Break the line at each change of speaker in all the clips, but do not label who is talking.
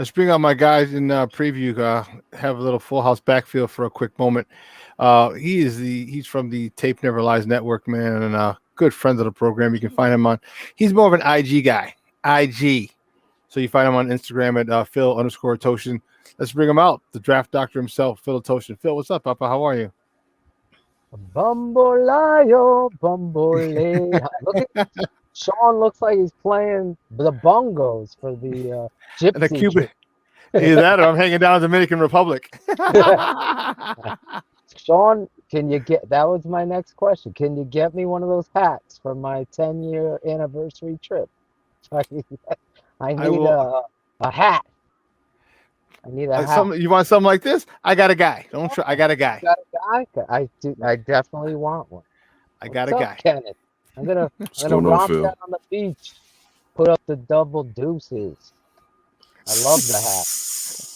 Let's bring out my guys in preview. Have a little full house backfield for a quick moment. He's from the Tape Never Lies Network, man, and good friend of the program. You can find him on. He's more of an IG guy. IG. So you find him on Instagram at Phil_Toshin. Let's bring him out. The draft doctor himself, Phil Toshin. Phil, what's up, Papa? How are you?
Bambolayo, bamboleo. Look at Shawn looks like he's playing the bongos for the
The
gypsy
Cuban.
king.
Either that or I'm hanging down in the Dominican Republic.
Shawn, that was my next question. Can you get me one of those hats for my 10-year anniversary trip? I
I
need
will.
a hat. I need a hat.
You want something like this? I got a guy. Don't try. I got a guy.
Got a guy? I definitely want one.
I got a
What's up,
guy.
Kenneth? I'm gonna
What's going on,
romp
Phil?
down on the beach, put up the double deuces. I love the hat.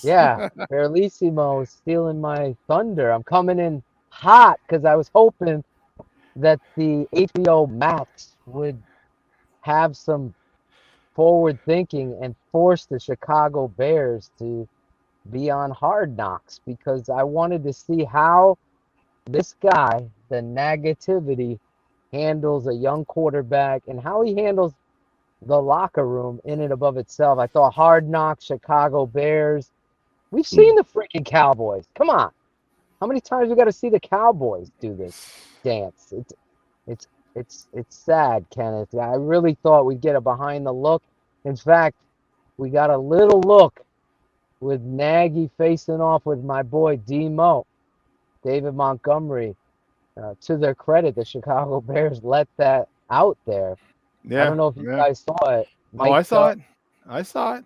Yeah, Verlissimo is stealing my thunder. I'm coming in hot because I was hoping that the HBO Max would have some forward thinking and force the Chicago Bears to be on Hard Knocks because I wanted to see how this guy, the negativity, handles a young quarterback and how he handles the locker room in and above itself. I thought Hard Knocks, Chicago Bears. We've seen the freaking Cowboys. Come on. How many times we got to see the Cowboys do this dance? It's sad, Kenneth. I really thought we'd get a behind the look. In fact, we got a little look with Nagy facing off with my boy D-Mo, David Montgomery. To their credit, the Chicago Bears let that out there.
Yeah.
I don't know if you guys saw it.
I saw it. I saw it.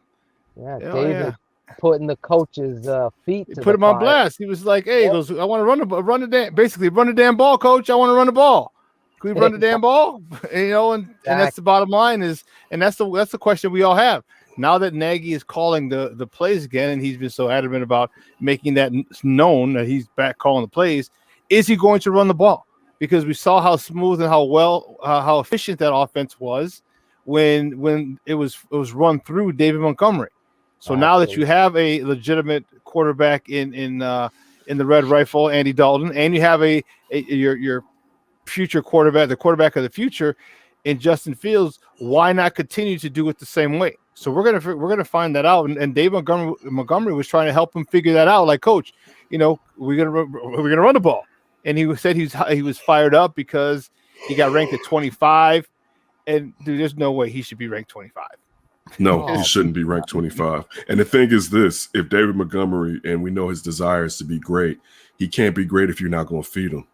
Yeah,
Oh,
David putting the coach's feet
He
to
put
the
him on
fire.
blast. He was like, "Hey, he goes, I want to run the damn, basically run the damn ball, coach. I want to run the ball. Can we run the damn ball?" And that's the bottom line and that's the question we all have. Now that Nagy is calling the plays again, and he's been so adamant about making that known that he's back calling the plays, is he going to run the ball? Because we saw how smooth and how efficient that offense was when it was run through David Montgomery. So now that you have a legitimate quarterback in the Red Rifle, Andy Dalton, and you have your future quarterback, the quarterback of the future, in Justin Fields, why not continue to do it the same way? So we're gonna find that out. And Dave Montgomery was trying to help him figure that out. Like, coach, we're gonna run the ball, and he said he was fired up because he got ranked at 25, and dude, there's no way he should be ranked 25.
No, he shouldn't be ranked 25. And the thing is this, if David Montgomery, and we know his desire is to be great, he can't be great if you're not going to feed him.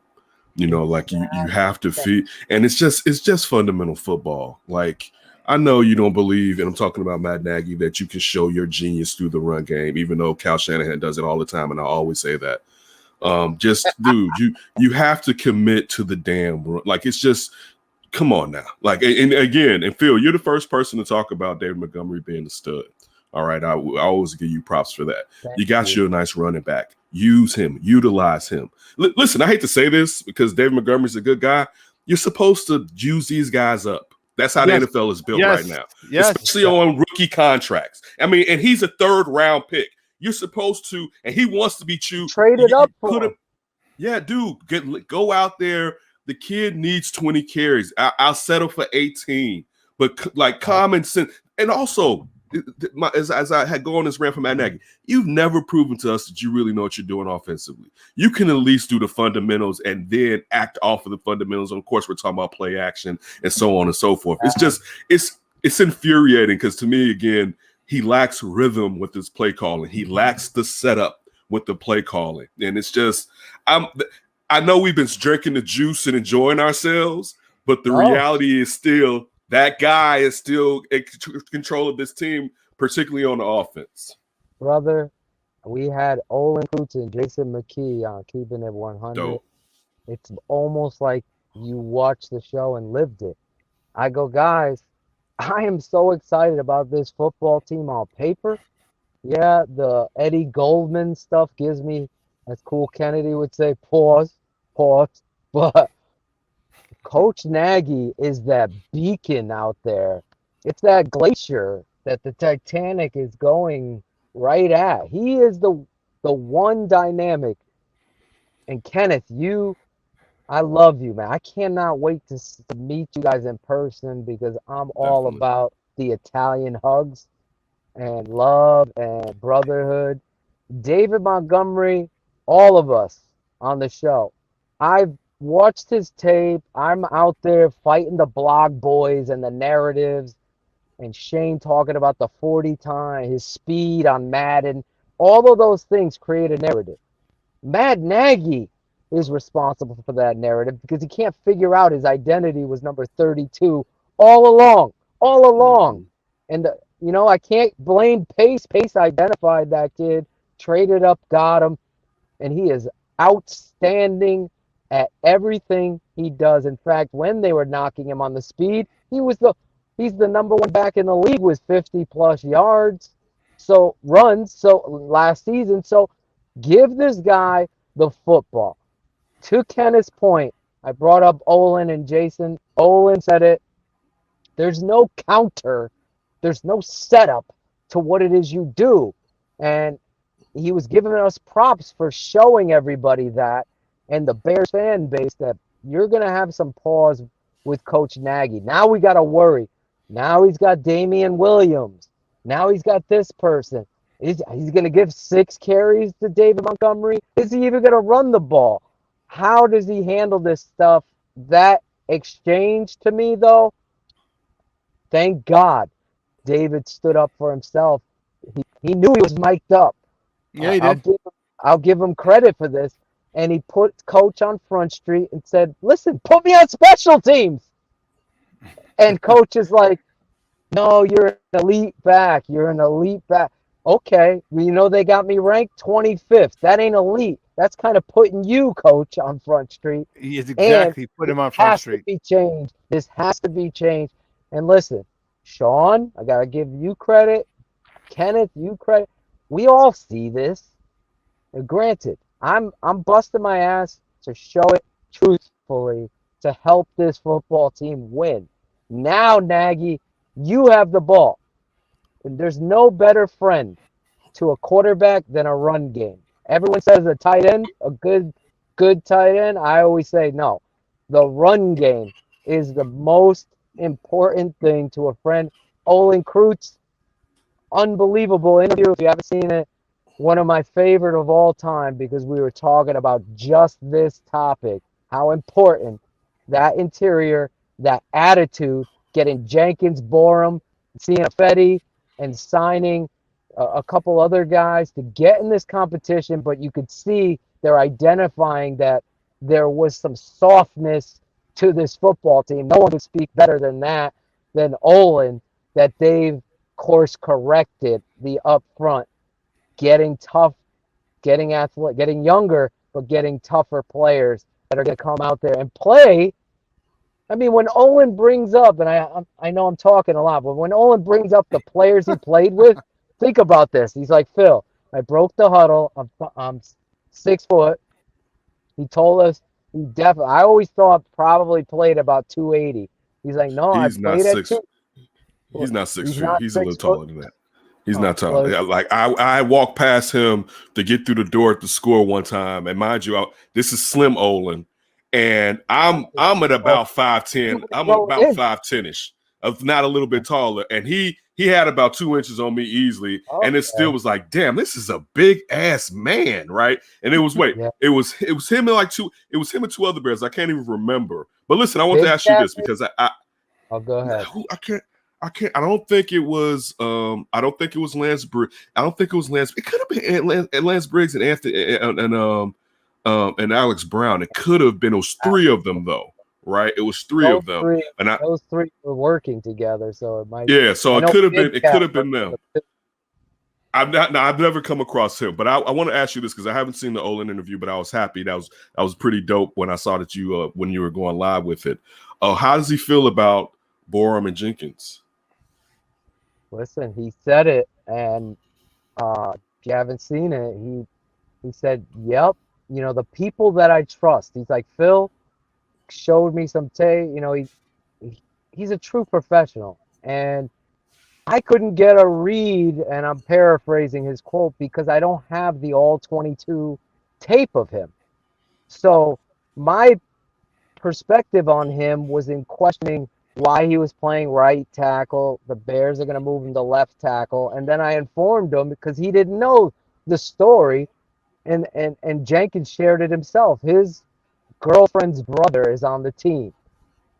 Like you have to feed. And it's just fundamental football. Like, I know you don't believe, and I'm talking about Matt Nagy, that you can show your genius through the run game, even though Cal Shanahan does it all the time, and I always say that. Dude, you have to commit to the damn run. Like, it's just – come on now. Like, and Phil, you're the first person to talk about David Montgomery being a stud. All right. I always give you props for that. You got you a nice running back. Use him. Utilize him. Listen, I hate to say this because David Montgomery's a good guy. You're supposed to use these guys up. That's how the NFL is built right now, especially on rookie contracts. I mean, and he's a 3rd round pick. You're supposed to, and he wants to be
traded up for him.
Yeah, dude, go out there. The kid needs 20 carries. I'll settle for 18. But like common sense, and also as I had go on this rant from Matt Nagy, you've never proven to us that you really know what you're doing offensively. You can at least do the fundamentals and then act off of the fundamentals. And of course, we're talking about play action and so on and so forth. It's just it's infuriating because to me, again, he lacks rhythm with his play calling. He lacks the setup with the play calling, and it's just I know we've been drinking the juice and enjoying ourselves, but the reality is still that guy is still in control of this team, particularly on the offense.
Brother, we had Olin Kutz and Jason McKee on Keeping It 100.
Dope.
It's almost like you watched the show and lived it. I go, guys, I am so excited about this football team on paper. Yeah, the Eddie Goldman stuff gives me, as Cool Kennedy would say, pause. But Coach Nagy is that beacon out there. It's that glacier that the Titanic is going right at. He is the one dynamic. And Kenneth, I love you, man. I cannot wait to meet you guys in person because I'm all
Definitely.
about the Italian hugs and love and brotherhood. David Montgomery, all of us on the show. I've watched his tape. I'm out there fighting the blog boys and the narratives, and Shane talking about the 40 time, his speed on Madden. All of those things create a narrative. Matt Nagy is responsible for that narrative because he can't figure out his identity was number 32 all along, all along.
Mhm.
And, I can't blame Pace. Pace identified that kid, traded up, got him, and he is outstanding at everything he does. In fact, when they were knocking him on the speed, he's the number one back in the league with 50 plus yards. So runs, so last season. So give this guy the football. To Kenneth's point, I brought up Olin and Jason. Olin said it. There's no counter. There's no setup to what it is you do. And he was giving us props for showing everybody that and the Bears fan base that you're going to have some pause with Coach Nagy. Now we got to worry. Now he's got Damian Williams. Now he's got this person. He's going to give 6 carries to David Montgomery. Is he even going to run the ball? How does he handle this stuff? That exchange to me, though, thank God David stood up for himself. He knew he was mic'd up.
Yeah, he
I'll
did.
I'll give him credit for this. And he put Coach on Front Street and said, "Listen, put me on special teams." And Coach is like, "No, you're an elite back. You're an elite back." Okay, they got me ranked 25th. That ain't elite. That's kind of putting you, Coach, on Front Street.
He is
And
exactly put
this
him on Front
has to
Street.
be changed. This has to be changed. And listen, Shawn, I gotta give you credit. Kenneth, you credit. We all see this. And granted, I'm busting my ass to show it truthfully to help this football team win. Now, Nagy, you have the ball. And there's no better friend to a quarterback than a run game. Everyone says a tight end, a good tight end. I always say no. The run game is the most important thing to a friend. Olin Kreutz, unbelievable interview. If you haven't seen it, one of my favorite of all time because we were talking about just this topic, how important that interior, that attitude, getting Jenkins, Borum, seeing Fetty, and signing a couple other guys to get in this competition, but you could see they're identifying that there was some softness to this football team. No one could speak better than that, than Olin, that they've course corrected the up front, getting tough, getting athletic, getting younger, but getting tougher players that are going to come out there and play. I mean, when Olin brings up, and I know I'm talking a lot, but when Olin brings up the players he played with, think about this. He's like, Phil, I broke the huddle. I'm 6 foot. He told us he definitely. I always thought probably played about 280. He's like, no, I
He's not
played at
6.
2.
He's not 6
He's
feet.
not
He's a little
6 foot.
taller than that. He's
Oh,
not tall.
well,
Yeah, like I walked past him to get through the door at the score one time, and mind you, this is Slim Olin, and I'm at about 5'10". I'm about 5'10ish, if not a little bit taller, and he had about 2 inches on me easily, and it still was like, damn, this is a big ass man, right? And it was it was him and it was him and 2 other Bears. I can't even remember. But listen, I want to ask you this because
I'll go ahead.
I don't think it was. I don't think it was Lance Briggs. I don't think it was Lance. It could have been Lance Briggs and Anthony and Alex Brown. It could have been those 3 of them though, right? It was 3 of them,
those 3 were working together, so it might.
Yeah, so it could have been. It could have been them. I've never come across him, but I want to ask you this because I haven't seen the Olin interview, but I was happy. That was pretty dope when I saw that you when you were going live with it. How does he feel about Borum and Jenkins?
Listen, he said it, and if you haven't seen it, he said, "Yep, the people that I trust." He's like, Phil showed me some tape. He's a true professional, and I couldn't get a read, and I'm paraphrasing his quote, because I don't have the all 22 tape of him. So my perspective on him was in questioning why he was playing right tackle. The Bears are going to move him to left tackle. And then I informed him, because he didn't know the story, and Jenkins shared it himself. His girlfriend's brother is on the team.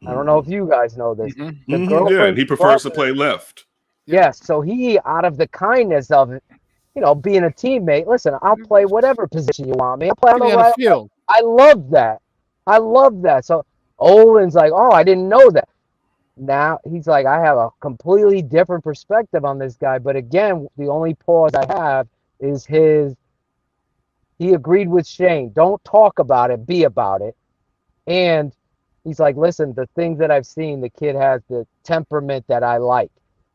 I don't know if you guys know this. The
Yeah, and
girlfriend's
he prefers to
brother,
play left.
yes, so he, out of the kindness of it, being a teammate, listen, I'll play whatever position you want me. I'll play on
Get
the
me on the
right.
field.
I love that. I love that. So Olin's like, oh, I didn't know that. Now he's like, I have a completely different perspective on this guy. But again, the only pause I have is he agreed with Shane. Don't talk about it, be about it. And he's like, listen, the things that I've seen, the kid has the temperament that I like.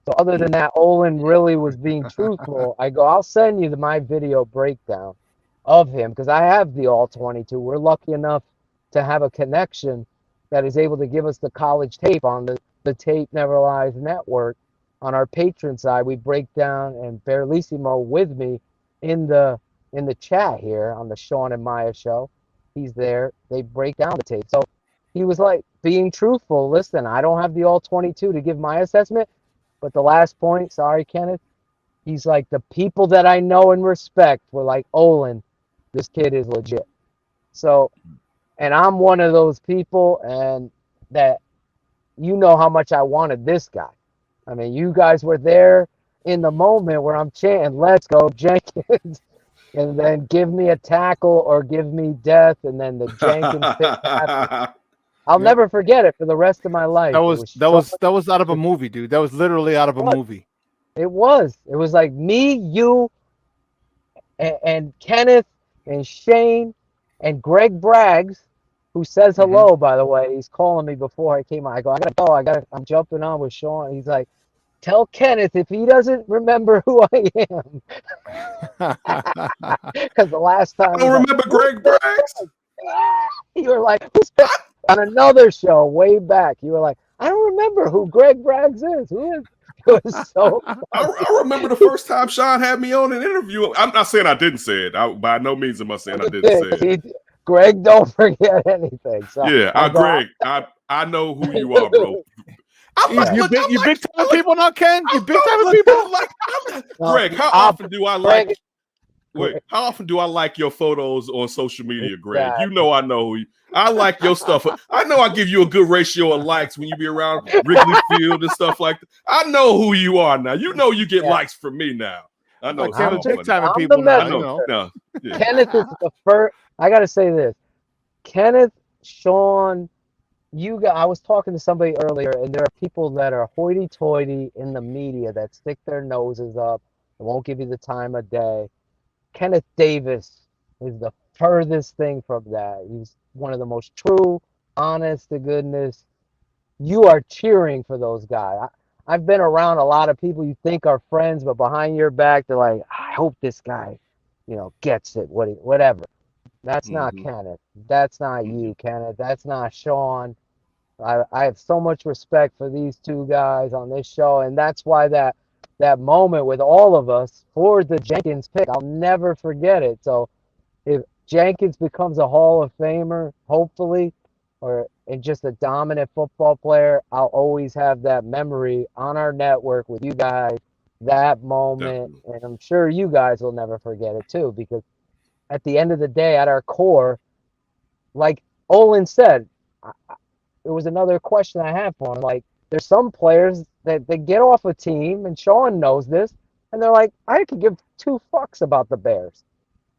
So other than that, Olin really was being truthful. I go, I'll send you my video breakdown of him, because I have the all 22. We're lucky enough to have a connection that is able to give us the college tape on the Tape Never Lies network. On our patron side, we break down, and Barlissimo with me in the chat here on the Shawn and Maya show. He's there. They break down the tape. So he was like being truthful. Listen, I don't have the all 22 to give my assessment. But the last point, sorry, Kenneth, he's like, the people that I know and respect were like, Olin, this kid is legit. So, and I'm one of those people, and that, how much I wanted this guy. I mean, you guys were there in the moment where I'm chanting, let's go, Jenkins. And then give me a tackle or give me death, and then the Jenkins pick happened. I'll never forget it for the rest of my life.
That was out of a movie, dude. That was literally out of a movie.
It was like me, you, and Kenneth and Shane and Greg Braggs, who says hello, by the way. He's calling me before I came on. I go, I gotta go. I'm jumping on with Shawn. He's like, tell Kenneth if he doesn't remember who I am. Because the last time
I don't remember Greg Braggs.
You were like, on another show way back, you were like, I don't remember who Greg Braggs is. Who is? It was so
I remember the first time Shawn had me on an interview. I'm not saying I didn't say it. By no means am I saying I didn't say it.
Greg, don't forget anything. So
Greg, I know who you are, bro.
You big time people now, Ken? You big time people?
Greg, how often do I like... Wait, how often do I like your photos on social media, Greg?
Exactly.
You know I know who you... I like your stuff. I know I give you a good ratio of likes when you be around Wrigley Field and stuff like that. I know who you are now. You know you get likes from me now. I know.
I'm big time
I'm
people
the
now.
messenger.
No. Yeah.
Kenneth is the first. I got to say this. Kenneth, Shawn, I was talking to somebody earlier, and there are people that are hoity-toity in the media that stick their noses up and won't give you the time of day. Kenneth Davis is the furthest thing from that. He's one of the most true, honest to goodness. You are cheering for those guys. I've been around a lot of people you think are friends, but behind your back, they're like, I hope this guy, gets it, whatever. That's not Kenneth. That's not you, Kenneth. That's not Shawn. I have so much respect for these two guys on this show, and that's why that moment with all of us for the Jenkins pick, I'll never forget it. So if Jenkins becomes a Hall of Famer, hopefully, and just a dominant football player, I'll always have that memory on our network with you guys, that moment. Definitely. And I'm sure you guys will never forget it too, because at the end of the day, at our core, like Olin said, it was another question I have for him. Like, there's some players that they get off a team, and Shawn knows this, and they're like, I could give two fucks about the Bears.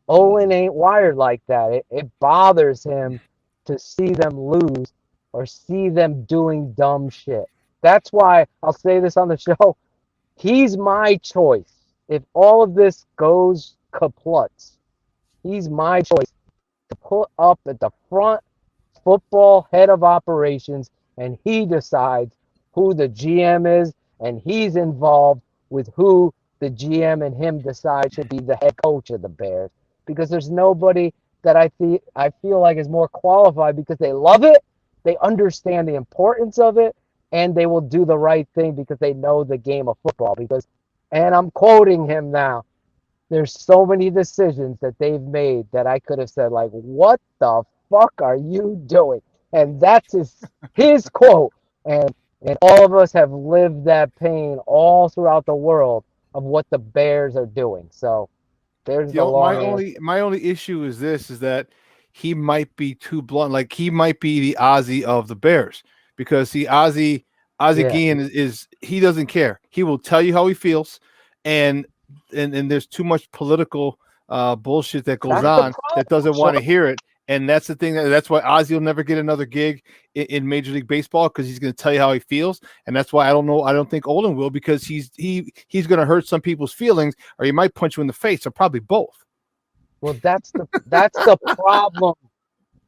Olin ain't wired like that. It bothers him to see them lose or see them doing dumb shit. That's why I'll say this on the show. He's my choice. If all of this goes kaplutz, he's my choice to put up at the front football head of operations, and he decides who the GM is, and he's involved with who the GM and him decide should be the head coach of the Bears. Because there's nobody that I feel like is more qualified, because they love it, they understand the importance of it, and they will do the right thing because they know the game of football. Because, and I'm quoting him now, there's so many decisions that they've made that I could have said, like, what the fuck are you doing? And that's his quote. And all of us have lived that pain all throughout the world of what the Bears are doing. So there's the long answer.
My only issue is this: is that he might be too blunt. Like he might be the Ozzy of the Bears because see, Ozzy Guillen is he doesn't care. He will tell you how he feels, and there's too much political bullshit that goes on that doesn't want to hear it. And that's the thing. That's why Ozzy will never get another gig in Major League Baseball because he's going to tell you how he feels. And that's why I don't think Olin will because he's going to hurt some people's feelings, or he might punch you in the face, or probably both.
Well, that's the problem.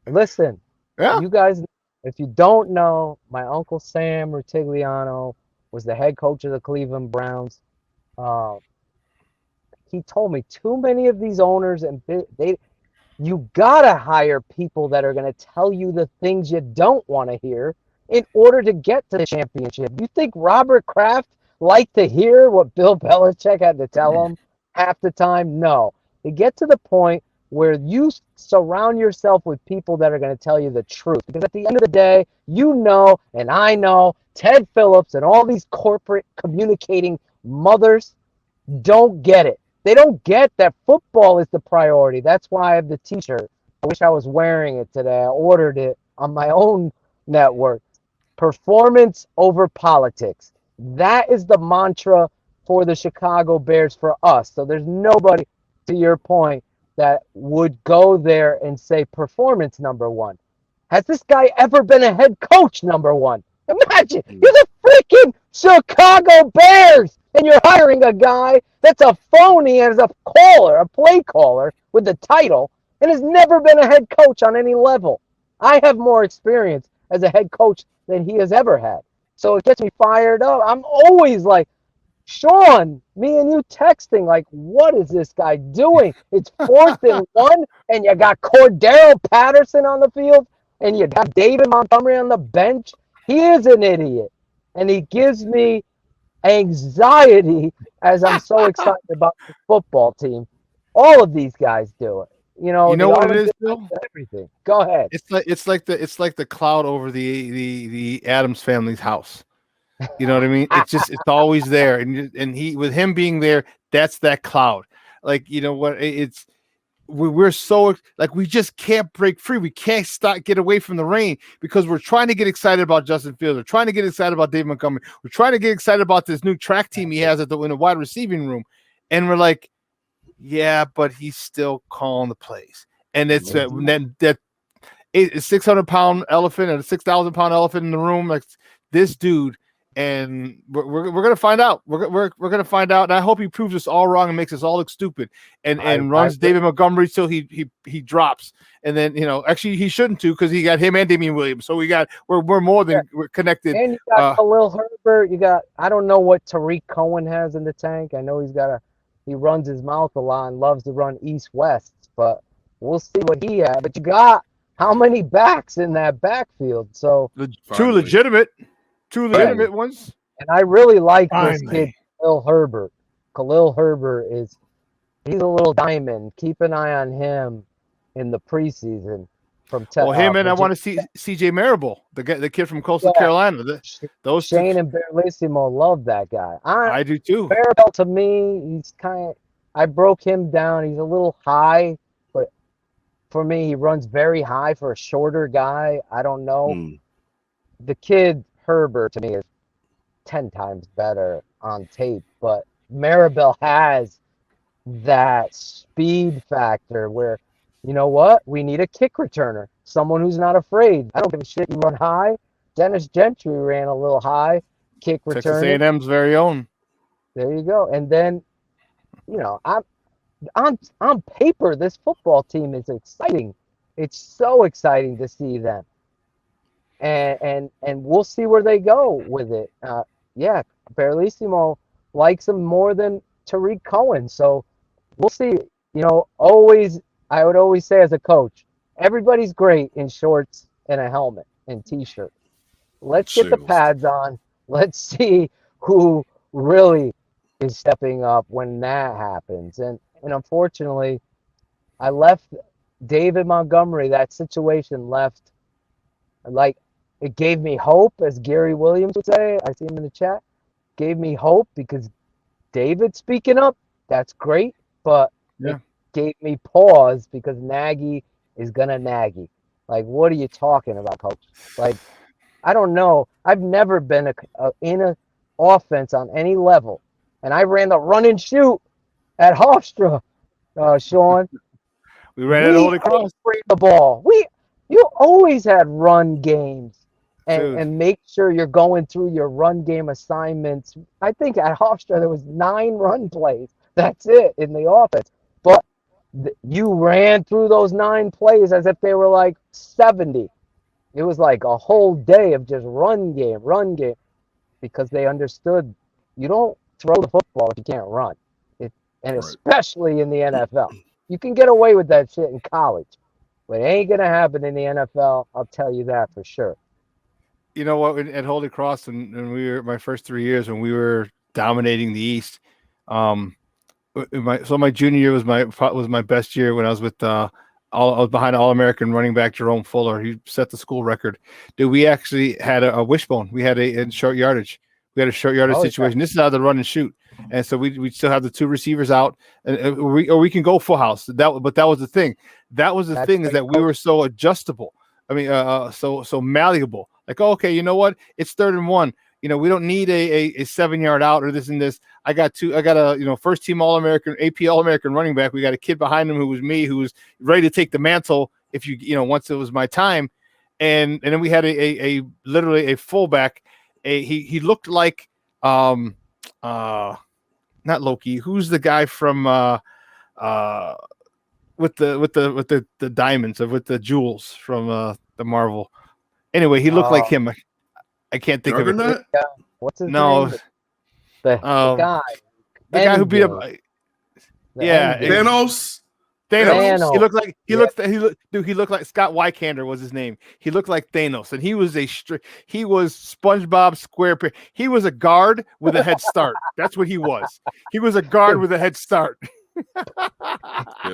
Listen, you guys, if you don't know, my uncle Sam Rutigliano was the head coach of the Cleveland Browns. He told me too many of these owners and you gotta hire people that are gonna tell you the things you don't want to hear in order to get to the championship. You think Robert Kraft liked to hear what Bill Belichick had to tell him half the time? No. To get to the point where you surround yourself with people that are going to tell you the truth. Because at the end of the day, you know, and I know, Ted Phillips and all these corporate communicating mothers don't get it. They don't get that football is the priority. That's why I have the t-shirt. I wish I was wearing it today. I ordered it on my own network. Performance over politics. That is the mantra for the Chicago Bears for us. So there's nobody, to your point, that would go there and say performance number one. Has this guy ever been a head coach number one? Imagine, you're the freaking Chicago Bears, and you're hiring a guy that's a phony as a caller, a play caller with the title, and has never been a head coach on any level. I have more experience as a head coach than he has ever had. So it gets me fired up. I'm always like, Shawn, me and you texting, like, what is this guy doing? It's 4th and 1, and you got Cordero Patterson on the field, and you got David Montgomery on the bench. He is an idiot, and he gives me anxiety as I'm so excited about the football team. All of these guys do it. You know
what it is, Bill?
Everything. Go ahead.
It's like the cloud over the Adams family's house. You know what I mean? It's always there, and he with him being there, that's that cloud. Like, you know what? We're so like we just can't break free. We can't get away from the rain because we're trying to get excited about Justin Fields. We're trying to get excited about David Montgomery. We're trying to get excited about this new track team he has in the wide receiving room, and we're like, yeah, but he's still calling the plays, and it's that 600-pound elephant and a 6,000-pound elephant in the room, like this dude. And we're gonna find out. We're gonna find out, and I hope he proves us all wrong and makes us all look stupid, and runs David Montgomery till he drops, and then actually he shouldn't too because he got him and Damian Williams, so we're more than we're connected.
And you got Khalil Herbert. You got I don't know what Tariq Cohen has in the tank. I know he runs his mouth a lot and loves to run east-west, but we'll see what he has. But you got how many backs in that backfield? So
two legitimate ones.
And I really like this kid, Khalil Herbert. Khalil Herbert he's a little diamond. Keep an eye on him in the preseason from
him and I want to see CJ Marable, the kid from Coastal Carolina. Those
Shane and Bellissimo love that guy.
I do too.
Marable, to me, I broke him down. He's a little high, but for me, he runs very high for a shorter guy. I don't know. The kid Herbert to me is 10 times better on tape, but Maribel has that speed factor where, you know what, we need a kick returner, someone who's not afraid. I don't give a shit you run high. Dennis Gentry ran a little high, kick returner.
Texas A&M's very own.
There you go. And then, on paper, this football team is exciting. It's so exciting to see them. And we'll see where they go with it. Bellissimo likes him more than Tariq Cohen. So we'll see. I would always say as a coach, everybody's great in shorts and a helmet and T-shirt. let's get the pads on. Let's see who really is stepping up when that happens. And unfortunately, I left David Montgomery. That situation left, like, it gave me hope, as Gary Williams would say. I see him in the chat. Gave me hope because David speaking up, that's great. But it gave me pause because Nagy is gonna Nagy. Like, what are you talking about, coach? Like, I don't know. I've never been in an offense on any level, and I ran the run and shoot at Hofstra, Shawn.
We ran at Holy Cross.
The ball. You always had run games, and make sure you're going through your run game assignments. I think at Hofstra there was 9 run plays. That's it in the offense. But you ran through those 9 plays as if they were like 70. It was like a whole day of just run game, because they understood you don't throw the football if you can't run. Especially in the NFL. You can get away with that shit in college, but it ain't going to happen in the NFL. I'll tell you that for sure.
You know what? At Holy Cross, and we were my first 3 years when we were dominating the East. My junior year was my best year when I was with I was behind All-American running back Jerome Fuller. He set the school record. Dude, we actually had a wishbone. We had a short yardage. We had a short yardage situation. This is how the run and shoot. And so we still have the 2 receivers out, and we can go full house. But that was the thing. That was the thing, is that we were so adjustable. I mean, so malleable. Like, okay, you know what? It's 3rd and 1. You know, we don't need a 7-yard out or this and this. I got a first team All-American, AP All-American running back. We got a kid behind him who was me, who was ready to take the mantle if once it was my time. And then we had a literally a fullback. He looked like not Loki. Who's the guy from with the diamonds, with the jewels from the Marvel? Anyway, he looked like him. I can't think of it.
What's his
name?
The guy.
The guy who beat up. Yeah,
Thanos.
Thanos. He looked like Scott Wykander was his name. He looked like Thanos, and he was SpongeBob SquarePants. He was a guard with a head start. That's what he was. He was a guard with a head start.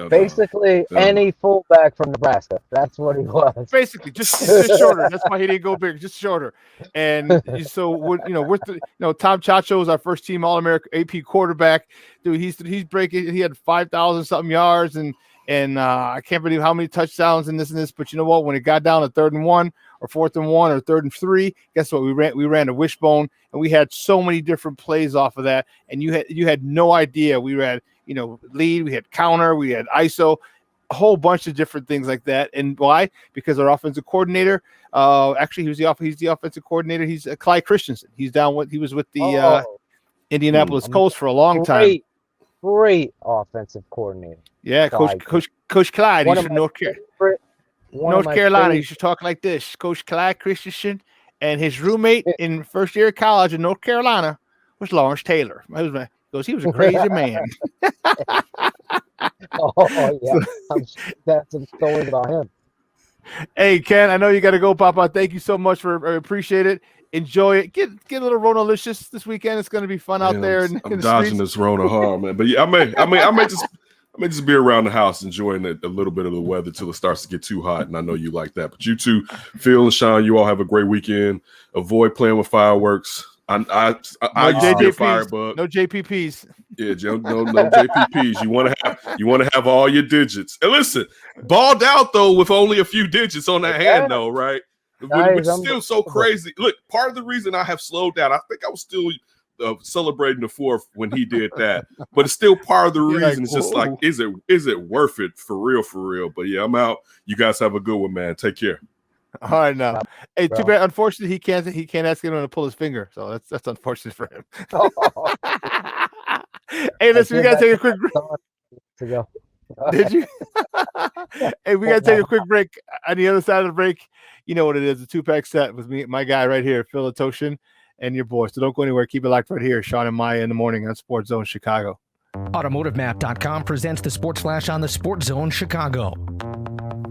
Basically, any fullback from Nebraska. That's what he was.
Basically, just shorter. That's why he didn't go big, just shorter. And so Tom Chacho was our first team All-American AP quarterback. Dude, he's breaking. He had 5,000 something yards, and I can't believe how many touchdowns and this. But you know what? When it got down to 3rd and 1 or 4th and 1 or 3rd and 3, guess what? We ran a wishbone, and we had so many different plays off of that. And you had no idea. We had lead, we had counter, we had ISO, a whole bunch of different things like that. And why? Because our offensive coordinator, actually he's the offensive coordinator. He's Clyde Christensen. He was with the Indianapolis Colts for a long time.
Great offensive coordinator.
Yeah, Coach Clyde. He's from North Carolina. He should talk like this. Coach Clyde Christensen, and his roommate in first year of college in North Carolina was Lawrence Taylor. Because he was a crazy man.
That's some stories about him.
Hey, Ken, I know you got to go, Papa. Thank you so much I appreciate it. Enjoy it. Get a little Rona-licious this weekend. It's going to be fun out there.
I'm dodging this Rona hard, man. But yeah, I may just be around the house enjoying a little bit of the weather till it starts to get too hot. And I know you like that. But you two, Phil and Shawn, you all have a great weekend. Avoid playing with fireworks. I used to be a firebug.
No JPPs.
Yeah, no JPPs. You want to have all your digits. And listen, balled out though with only a few digits on that hand though, right? Which is still so crazy. Look, part of the reason I have slowed down, I think I was still celebrating the 4th when he did that, but it's still part of the reason. It's just like, is it worth it for real? But yeah, I'm out. You guys have a good one, man. Take care.
All right, now. Hey, too bad. Unfortunately, he can't ask anyone to pull his finger, so that's unfortunate for him. Hey, listen, we gotta take a quick break. Did you? Hey, we gotta take a quick break. On the other side of the break, you know what it is—a 2-pack set with me, my guy right here, Phil Toshin, and your boy. So don't go anywhere. Keep it locked right here, Shawn and Maya in the morning on Sports Zone Chicago.
AutomotiveMap.com presents the Sports Flash on the Sports Zone Chicago.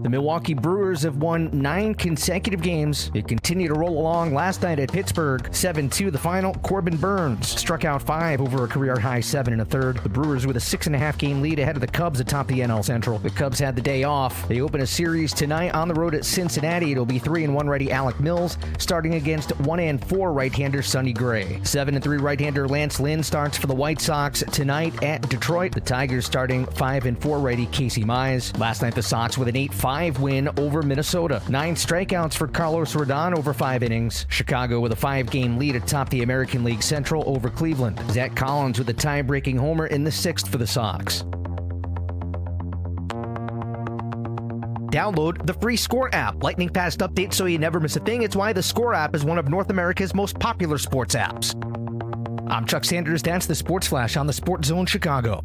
The Milwaukee Brewers have won 9 consecutive games. They continue to roll along. Last night at Pittsburgh, 7-2 the final. Corbin Burns struck out 5 over a career-high 7 1/3. The Brewers with a 6.5-game lead ahead of the Cubs atop the NL Central. The Cubs had the day off. They open a series tonight on the road at Cincinnati. It'll be 3-1 righty Alec Mills starting against 1-4 right-hander Sonny Gray. 7-3 right-hander Lance Lynn starts for the White Sox tonight at Detroit. The Tigers starting 5-4 righty Casey Mize. Last night the Sox with an 8-5 win over Minnesota. 9 strikeouts for Carlos Rodon over 5 innings. Chicago with a 5-game lead atop the American League Central over Cleveland. Zach Collins with a tie-breaking homer in the 6th for the Sox. Download the free Score app. Lightning fast updates so you never miss a thing. It's why the Score app is one of North America's most popular sports apps. I'm Chuck Sanders. That's the Sports Flash on the Sports Zone Chicago.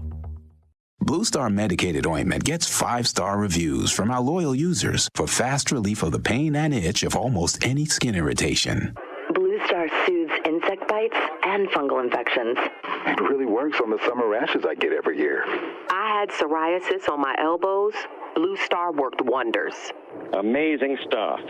Blue Star Medicated Ointment gets 5-star reviews from our loyal users for fast relief of the pain and itch of almost any skin irritation.
Blue Star soothes insect bites and fungal infections.
It really works on the summer rashes I get every year.
I had psoriasis on my elbows. Blue Star worked wonders.
Amazing stuff.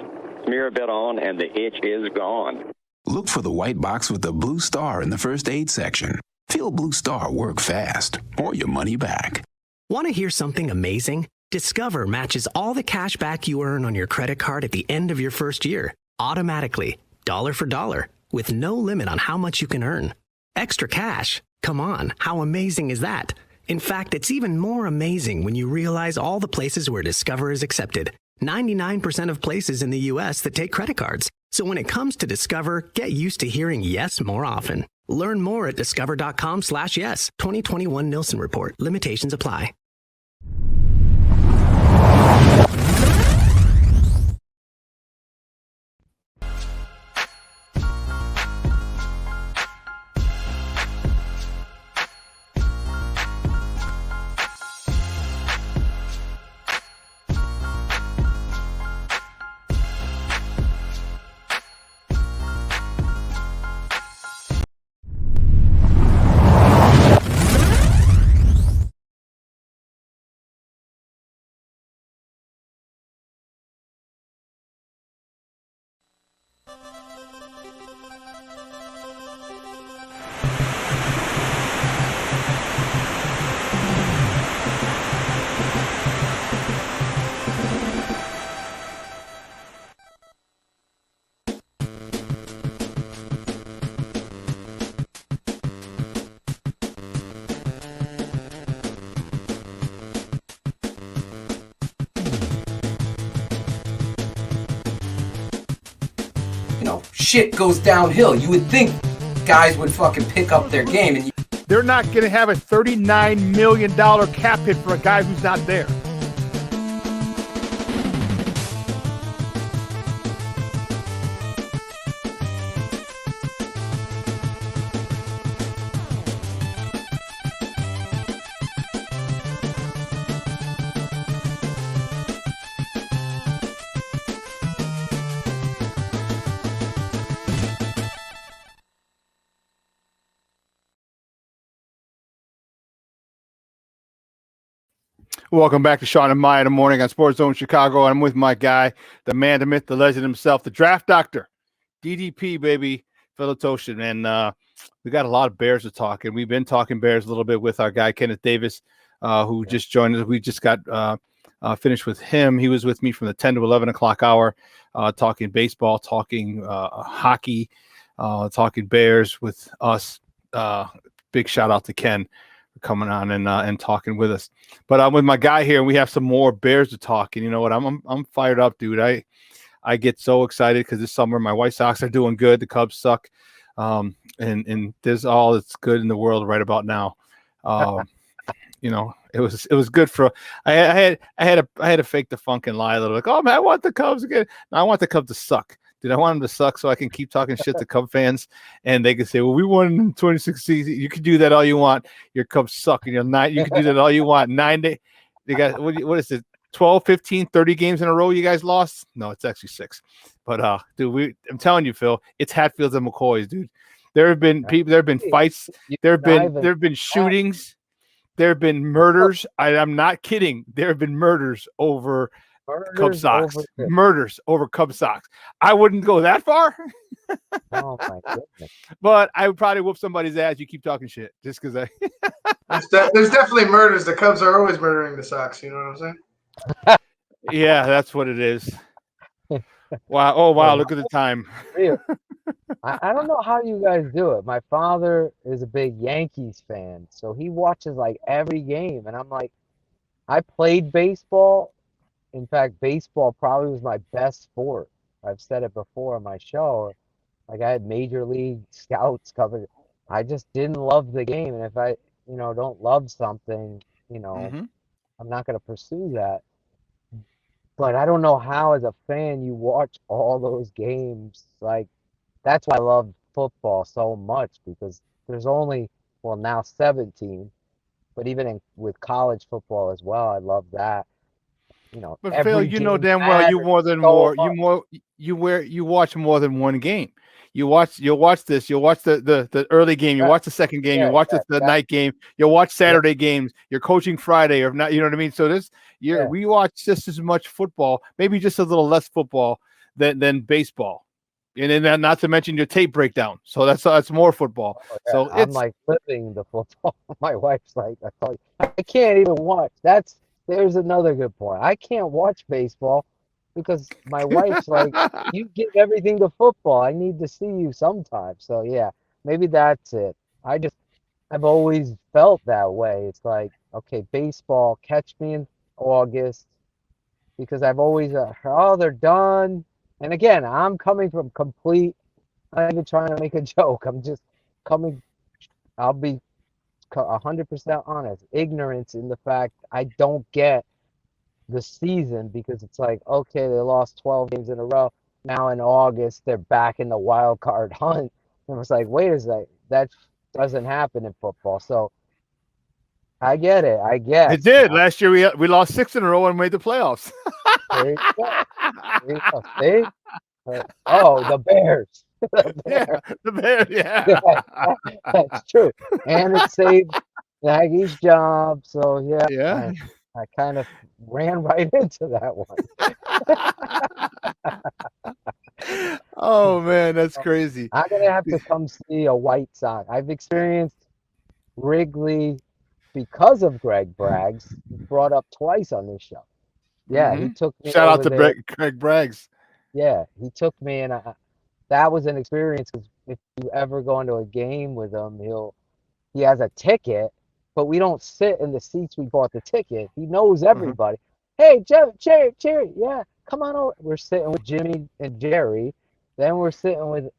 Smear a bit on and the itch is gone.
Look for the white box with the Blue Star in the first aid section. Feel Blue Star work fast, or your money back.
Want to hear something amazing? Discover matches all the cash back you earn on your credit card at the end of your first year, automatically, dollar for dollar, with no limit on how much you can earn. Extra cash? Come on, how amazing is that? In fact, it's even more amazing when you realize all the places where Discover is accepted. 99% of places in the U.S. that take credit cards. So when it comes to Discover, get used to hearing yes more often. Learn more at discover.com/yes. 2021 Nielsen Report. Limitations apply.
Shit goes downhill. You would think guys would fucking pick up their game. And
they're not going to have a $39 million cap hit for a guy who's not there. Welcome back to Shawn and Maya in the morning on Sports Zone Chicago. I'm with my guy, the man, the myth, the legend himself, the draft doctor, DDP, baby, Phil Toshin. And we got a lot of Bears to talk, and we've been talking Bears a little bit with our guy, Kenneth Davis, who just joined us. We just got finished with him. He was with me from the 10 to 11 o'clock hour, talking baseball, talking hockey, talking Bears with us. Big shout out to Ken coming on and talking with us. But I'm with my guy here, and we have some more Bears to talk. And you know what? I'm fired up, dude. I get so excited because this summer my White Sox are doing good. The Cubs suck. And there's all that's good in the world right about now. You know, it was good for I had to fake the funk and lie a little, like, oh man, I want the Cubs again. No, I want the Cubs to suck. Dude, I want them to suck so I can keep talking shit to Cub fans, and they can say, well, we won in 2016. You can do that all you want. Your Cubs suck. And you can do that all you want. 9 days. They got, what is it? 12, 15, 30 games in a row you guys lost? No, it's actually 6. But dude, I'm telling you, Phil, it's Hatfields and McCoys, dude. There have been people, there have been fights, there have been shootings, there have been murders. I'm not kidding. There have been murders over Cub Sox.
over the-
Murders over Cub Sox. I wouldn't go that far,
Oh my goodness.
but I would probably whoop somebody's ass. You keep talking shit just because I.
There's definitely murders. The Cubs are always murdering the Sox. You know what I'm saying?
Yeah, that's what it is. Wow. Oh, wow. Look at the time.
I don't know how you guys do it. My father is a big Yankees fan, so he watches like every game. And I'm like, I played baseball. In fact, baseball probably was my best sport. I've said it before on my show. Like I had major league scouts covered. I just didn't love the game. And if I, don't love something, I'm not going to pursue that. But I don't know how, as a fan, you watch all those games. Like, that's why I love football so much, because there's only, well, now 17, but even with college football as well, I love that.
But
every
Phil, you know
game
damn well you
matters
you watch more than one game. You'll watch this. You'll watch the early game. You watch the second game. You watch the night game. You'll watch Saturday games. You're coaching Friday or not. You know what I mean? So we watch just as much football, maybe just a little less football than baseball. And then not to mention your tape breakdown. So that's more football. So
I'm like flipping the football. My wife's like, I can't even watch. There's another good point. I can't watch baseball because my wife's like, you give everything to football. I need to see you sometime. So yeah, maybe that's it. I've always felt that way. It's like, okay, baseball, catch me in August, because I've always heard, oh, they're done. And again, I'm coming from I'm not even trying to make a joke. I'm just coming, I'll be 100% honest, ignorance in the fact I don't get the season, because it's like, okay, they lost 12 games in a row. Now in August, they're back in the wild card hunt. And it's like, wait a second, that doesn't happen in football. So I get it. I guess.
It did. Last year we lost 6 in a row and made the playoffs.
There you go. There you go. See? Oh, the Bears.
Yeah, the Bears. Yeah.
That's true. And it saved Nagy's job. So yeah. I kind of ran right into that one.
Oh man, that's crazy.
I'm gonna have to come see a White Sox. I've experienced Wrigley because of Greg Braggs, brought up twice on this show. Yeah, he took me.
Shout out to
there.
Greg Braggs.
Yeah, he took me, and that was an experience. Because if you ever go into a game with him, he has a ticket, but we don't sit in the seats we bought the ticket. He knows everybody. Hey, Jerry, yeah, come on over. We're sitting with Jimmy and Jerry. Then we're sitting with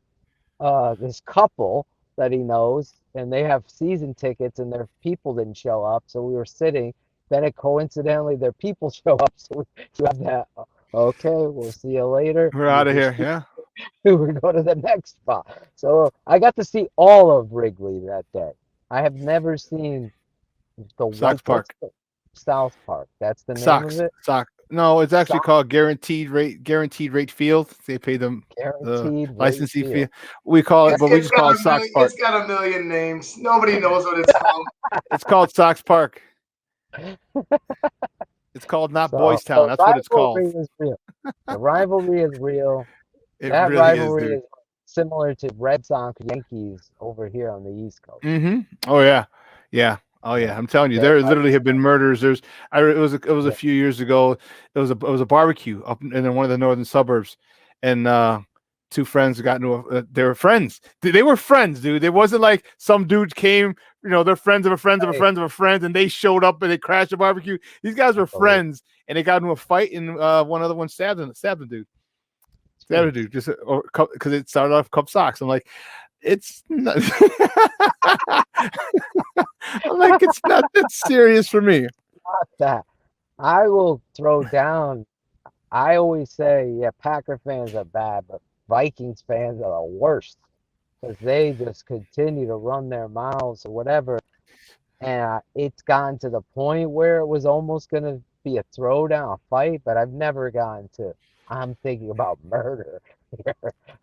this couple that he knows, and they have season tickets, and their people didn't show up, so we were sitting. Then coincidentally, their people show up, so we have that. Okay, we'll see you later.
We're out of here. Yeah.
We go to the next spot. So I got to see all of Wrigley that day. I have never seen the
Sox Park.
South Park. That's the name of it.
Sox. No, it's actually called Guaranteed Rate Field. They pay them the licensing fee. We call it, but we just call it Sox Park.
It's got a million names. Nobody knows what it's called.
It's called Sox Park. It's called not Boys Town. That's what it's called.
Is real. The rivalry is real.
That really
rivalry is similar to Red Sox Yankees over here on the East Coast.
Oh yeah, yeah. Oh yeah, I'm telling you, there literally have been murders. It was a few years ago. It was a barbecue up in one of the northern suburbs, and two friends got into they were friends. They were friends, dude. It wasn't like some dude came, they're friends of a friend of a friend of a friend, and they showed up and they crashed the barbecue. These guys were friends, and they got into a fight, and one other one stabbed the dude. Stabbed a dude just because it started off Cub Sox. I'm like, it's not. I'm like, it's not that serious for me.
Not that. I will throw down. I always say, yeah, Packer fans are bad, but Vikings fans are the worst, because they just continue to run their mouths or whatever. And it's gotten to the point where it was almost going to be a throwdown, a fight, but I've never gotten to, I'm thinking about murder.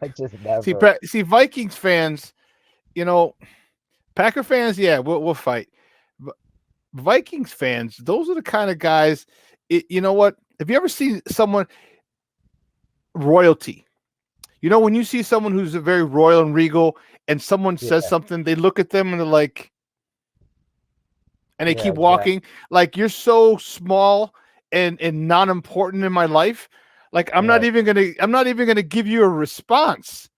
I just never.
See, Vikings fans, Packer fans, yeah, we'll fight. But Vikings fans, those are the kind of guys, you know what? have you ever seen someone royalty? You know, when you see someone who's a very royal and regal, and someone says something, they look at them and they're like, and they keep walking. Like, you're so small and not important in my life. Like, I'm not even gonna give you a response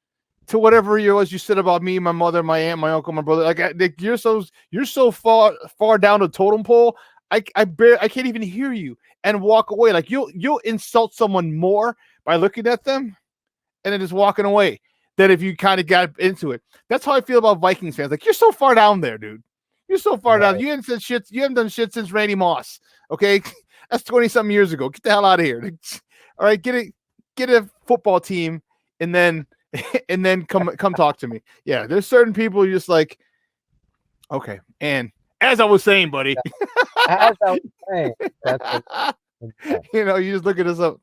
to whatever you said about me, my mother, my aunt, my uncle, my brother. Like you're so far down the totem pole. I can't even hear you and walk away. Like, you'll insult someone more by looking at them and then just walking away than if you kind of got into it. That's how I feel about Vikings fans. Like, you're so far down there, dude. You're so far down. You haven't said shit. You haven't done shit since Randy Moss. Okay, that's 20-something years ago. Get the hell out of here. All right, get a football team, and then come talk to me. Yeah, there's certain people you're just like, okay. And as I was saying, buddy,
as I was saying,
you know, you just look at us up.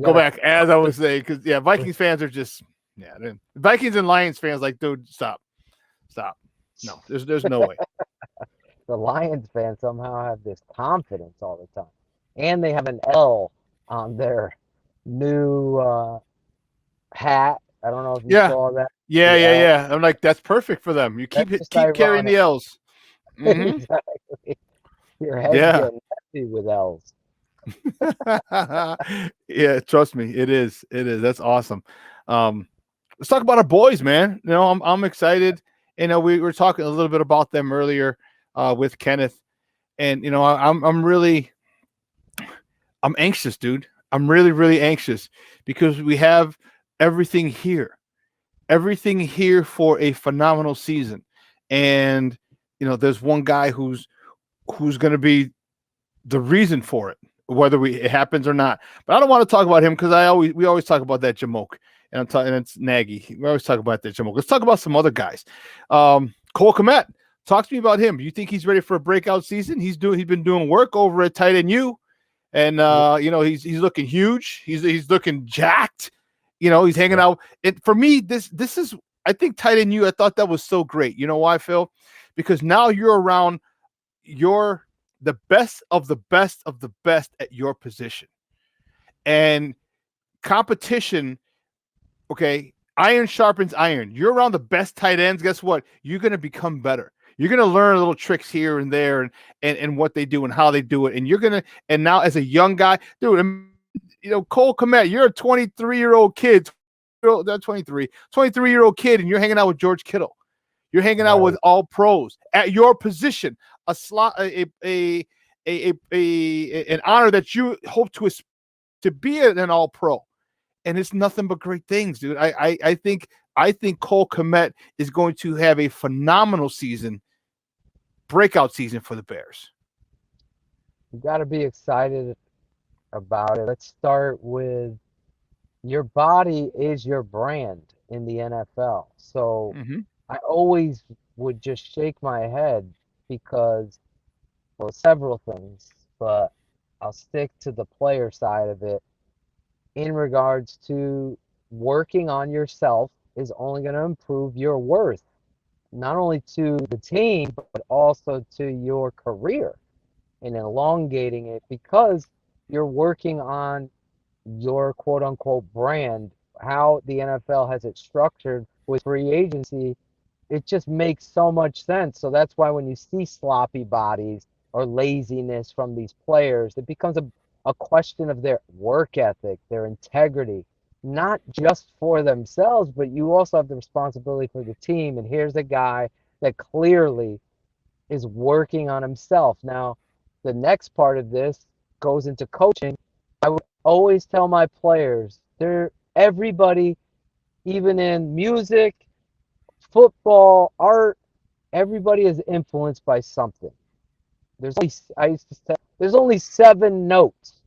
Go back as I was saying, because Vikings fans are just Vikings and Lions fans like, dude, stop. No, there's no way.
The Lions fans somehow have this confidence all the time, and they have an L on their new hat. I don't know if you saw that.
Yeah. I'm like, that's perfect for them. You keep carrying the L's. Mm-hmm.
Exactly. Your head's getting heavy with L's.
Yeah, trust me, it is. That's awesome. Let's talk about our boys, man. You know, I'm excited. You know, we were talking a little bit about them earlier with Kenneth, and you know, I'm anxious, dude. I'm really anxious because we have everything here for a phenomenal season. And you know, there's one guy who's going to be the reason for it, whether it happens or not. But I don't want to talk about him because we always talk about that Jamoke, and it's Nagy. We always talk about that Jamoke. Let's talk about some other guys. Cole Kmet, talk to me about him. Do you think he's ready for a breakout season? He's been doing work over at Tight End U, and you know, he's looking huge. He's looking jacked. You know, he's hanging out. And for me, this is, I think Tight End U, I thought that was so great. You know why, Phil? Because now you're around the best of the best of the best at your position. And competition, okay, iron sharpens iron. You're around the best tight ends. Guess what? You're going to become better. You're going to learn little tricks here and there and what they do and how they do it. And now as a young guy, dude, you know, Cole Kmet, you're a 23-year-old kid, 23-year-old kid, and you're hanging out with George Kittle. You're hanging out with all pros at your position, an honor that you hope to be an all pro. And it's nothing but great things, dude. I think Cole Kmet is going to have a phenomenal season, breakout season for the Bears.
You got to be excited about it. Let's start with your body is your brand in the NFL. So I always would just shake my head because, well, several things, but I'll stick to the player side of it. In regards to working on yourself is only going to improve your worth, not only to the team, but also to your career, and elongating it because you're working on your quote unquote brand. How the NFL has it structured with free agency, it just makes so much sense. So that's why when you see sloppy bodies or laziness from these players, it becomes a question of their work ethic, their integrity, not just for themselves, but you also have the responsibility for the team. And here's a guy that clearly is working on himself. Now, the next part of this goes into coaching. I would always tell my players, everybody, even in music, football, art, everybody is influenced by something. There's only 7 notes,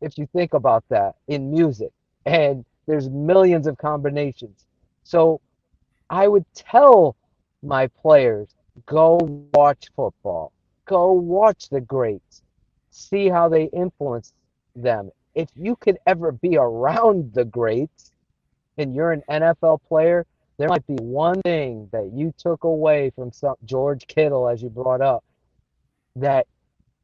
if you think about that, in music, and there's millions of combinations. So I would tell my players, go watch football, go watch the greats, see how they influence them. If you could ever be around the greats and you're an NFL player, there might be one thing that you took away from George Kittle, as you brought up, that,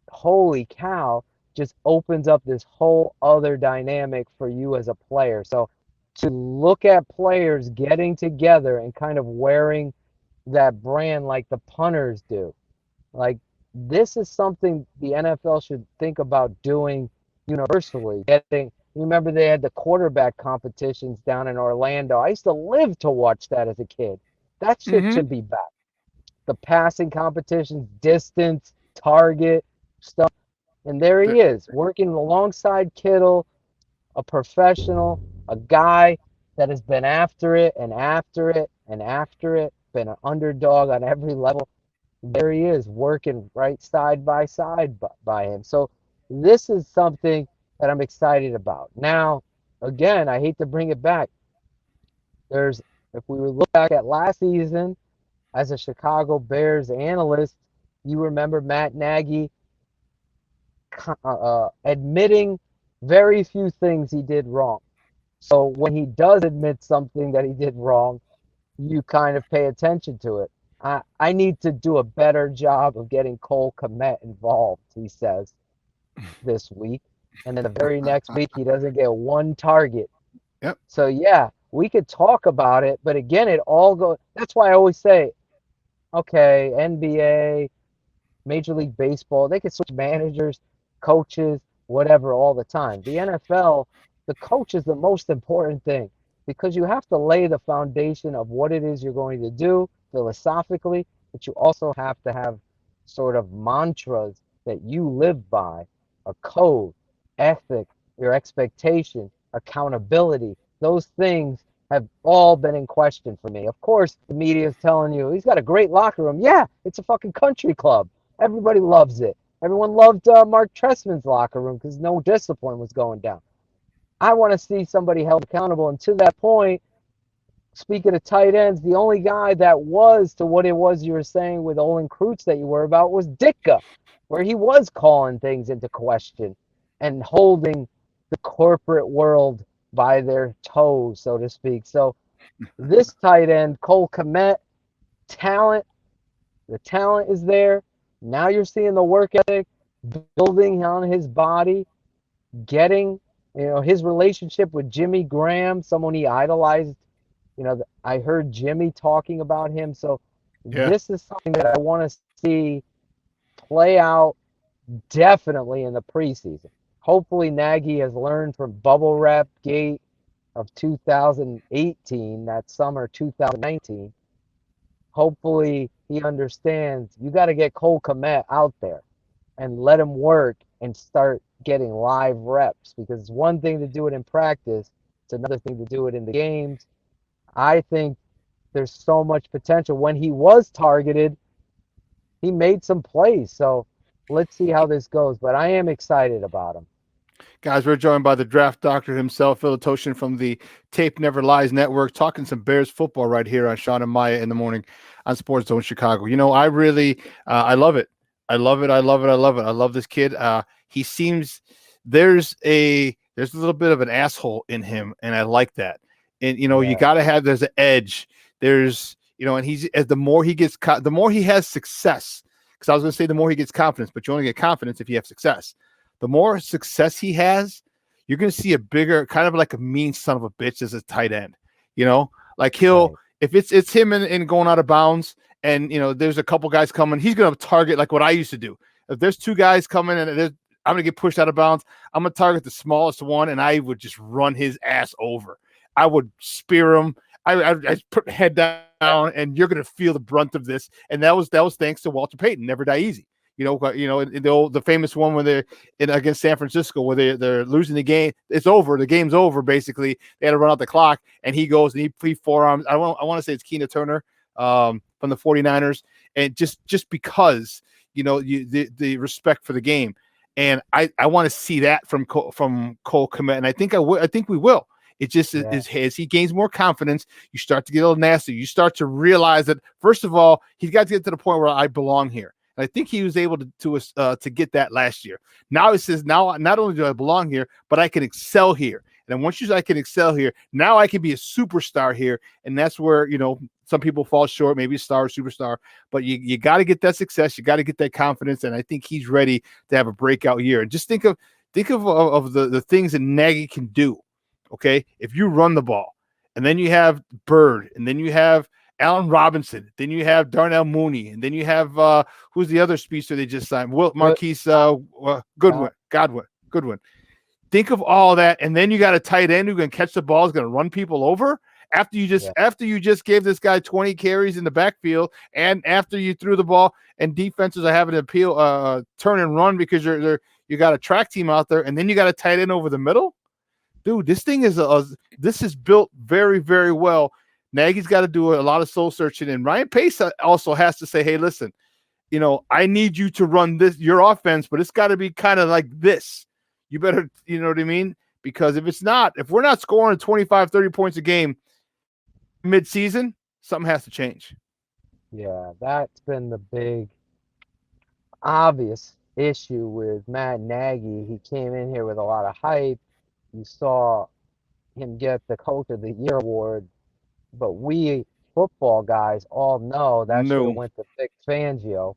holy cow, just opens up this whole other dynamic for you as a player. So to look at players getting together and kind of wearing that brand like the punters do, like this is something the NFL should think about doing universally. Remember they had the quarterback competitions down in Orlando. I used to live to watch that as a kid. That shit should be back. The passing competitions, distance, target stuff. And there he is, working alongside Kittle, a professional, a guy that has been after it and after it and after it, been an underdog on every level. There he is, working right side by side by him. So this is something that I'm excited about. Now, again, I hate to bring it back. If we look back at last season, as a Chicago Bears analyst, you remember Matt Nagy admitting very few things he did wrong. So when he does admit something that he did wrong, you kind of pay attention to it. I need to do a better job of getting Cole Kmet involved, he says, this week. And then the very next week, he doesn't get one target.
Yep.
So, yeah, we could talk about it. But again, it all goes. That's why I always say, okay, NBA, Major League Baseball, they can switch managers, coaches, whatever, all the time. The NFL, the coach is the most important thing because you have to lay the foundation of what it is you're going to do philosophically, but you also have to have sort of mantras that you live by, a code, ethic, your expectation, accountability. Those things have all been in question for me. Of course, the media is telling you he's got a great locker room. Yeah, it's a fucking country club. Everybody loves it. Everyone loved Mark Trestman's locker room because no discipline was going down. I want to see somebody held accountable. And to that point, speaking of tight ends, the only guy that was to what it was you were saying with Olin Kreutz that you were about was Ditka, where he was calling things into question and holding the corporate world by their toes, so to speak. So this tight end, Cole Kmet, talent, the talent is there. Now you're seeing the work ethic building on his body, getting, his relationship with Jimmy Graham, someone he idolized. I heard Jimmy talking about him. So This is something that I want to see play out definitely in the preseason. Hopefully Nagy has learned from bubble wrap gate of 2018, that summer 2019. Hopefully he understands you got to get Cole Kmet out there and let him work and start getting live reps, because it's one thing to do it in practice. It's another thing to do it in the games. I think there's so much potential. When he was targeted, he made some plays. So let's see how this goes. But I am excited about him.
Guys, we're joined by the draft doctor himself, Phil Toshin from the Tape Never Lies Network, talking some Bears football right here on Shawn and Maya in the morning on Sports Zone Chicago. I really, I love it. I love it. I love it. I love it. I love this kid. He seems there's a little bit of an asshole in him, and I like that. And you got to have there's an edge. There's and he's the more he gets, the more he has success. Because I was going to say the more he gets confidence, but you only get confidence if you have success. The more success he has, you're going to see a bigger, kind of like a mean son of a bitch as a tight end. Like he'll, if it's him and going out of bounds, and there's a couple guys coming, he's going to target like what I used to do. If there's two guys coming and I'm going to get pushed out of bounds, I'm going to target the smallest one, and I would just run his ass over. I would spear him. I put my head down, and you're going to feel the brunt of this. And that was thanks to Walter Payton. Never die easy. The famous one when they're against San Francisco, where they're losing the game. It's over. The game's over. Basically, they had to run out the clock, and he goes and he forearms. I want to say it's Keena Turner from the 49ers, and just because the respect for the game, and I want to see that from Cole Kmet, and I think we will. It just is as he gains more confidence, you start to get a little nasty. You start to realize that first of all, he's got to get to the point where I belong here. And I think he was able to get that last year. Now he says, now not only do I belong here, but I can excel here. And then once I can excel here, now I can be a superstar here. And that's where, some people fall short, maybe star, superstar, but you got to get that success. You got to get that confidence. And I think he's ready to have a breakout year. And just think of the things that Nagy can do. Okay. If you run the ball and then you have Bird and then you have Allen Robinson, then you have Darnell Mooney, and then you have who's the other speedster they just signed? Marquise Goodwin. Think of all that, and then you got a tight end who can catch the ball, is going to run people over. After you just gave this guy 20 carries in the backfield, and after you threw the ball, and defenses are having to turn and run because you got a track team out there, and then you got a tight end over the middle. Dude, this thing this is built very, very well. Nagy's got to do a lot of soul searching, and Ryan Pace also has to say, hey, listen, I need you to run your offense, but it's got to be kind of like this. You better, you know what I mean? Because if we're not scoring 25, 30 points a game mid-season, something has to change.
Yeah, that's been the big obvious issue with Matt Nagy. He came in here with a lot of hype. You saw him get the Coach of the Year award. But we football guys all know that should have went to Vic Fangio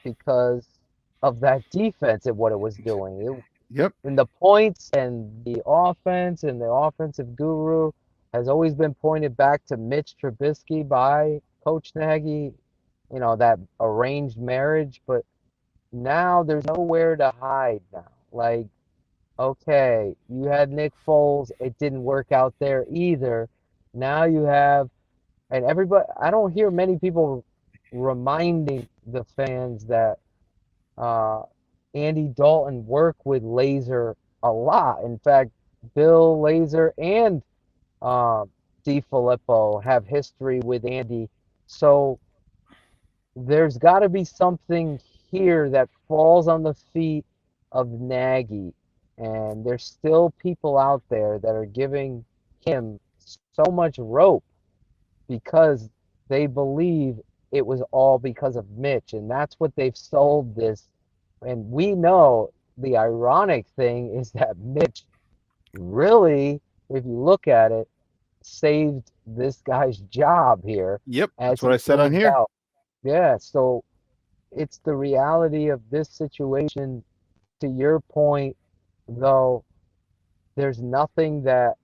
because of that defense and what it was doing. And the points and the offense and the offensive guru has always been pointed back to Mitch Trubisky by Coach Nagy, that arranged marriage. But now there's nowhere to hide now. Like, okay, you had Nick Foles. It didn't work out there either. Now you have, and everybody, I don't hear many people reminding the fans that Andy Dalton worked with Laser a lot. In fact, Bill Laser and DiFilippo have history with Andy. So there's got to be something here that falls on the feet of Nagy. And there's still people out there that are giving him so much rope because they believe it was all because of Mitch, and that's what they've sold this. And we know the ironic thing is that Mitch really, if you look at it, saved this guy's job here.
Yep, that's what I said on here.
Yeah, so it's the reality of this situation. To your point, though, there's nothing that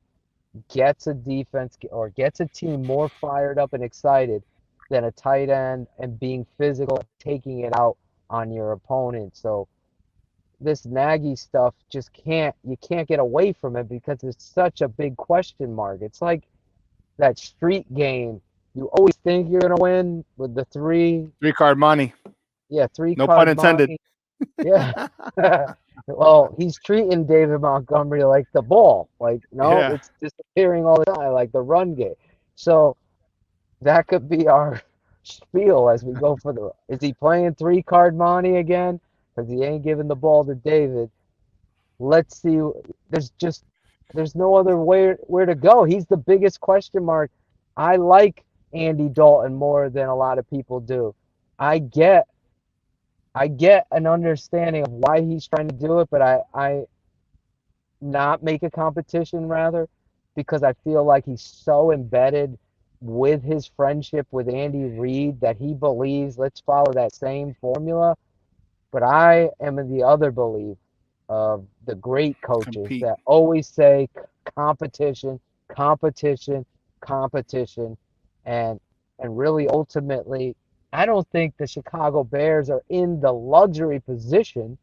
gets a defense or gets a team more fired up and excited than a tight end and being physical and taking it out on your opponent. So this Nagy stuff you can't get away from it because it's such a big question mark. It's like that street game. You always think you're going to win with the
three-card money.
Yeah, three-card
no pun intended.
Money. Yeah. Well, he's treating David Montgomery like the ball. Like, it's disappearing all the time, like the run game. So that could be our spiel as we go for is he playing three-card money again? Because he ain't giving the ball to David. Let's see. There's no other where to go. He's the biggest question mark. I like Andy Dalton more than a lot of people do. I get an understanding of why he's trying to do it, but I not make a competition rather, because I feel like he's so embedded with his friendship with Andy Reid that he believes let's follow that same formula. But I am in the other belief of the great coaches that always say competition, competition, competition, and really ultimately I don't think the Chicago Bears are in the luxury position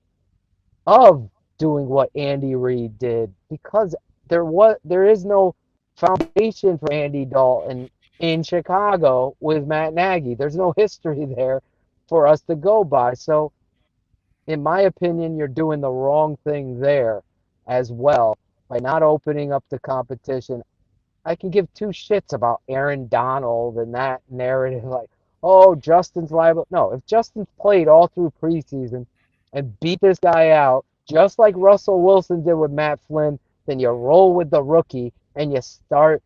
of doing what Andy Reid did because there is no foundation for Andy Dalton in Chicago with Matt Nagy. There's no history there for us to go by. So in my opinion, you're doing the wrong thing there as well by not opening up the competition. I can give two shits about Aaron Donald and that narrative like, oh, Justin's liable. No, if Justin's played all through preseason and beat this guy out, just like Russell Wilson did with Matt Flynn, then you roll with the rookie and you start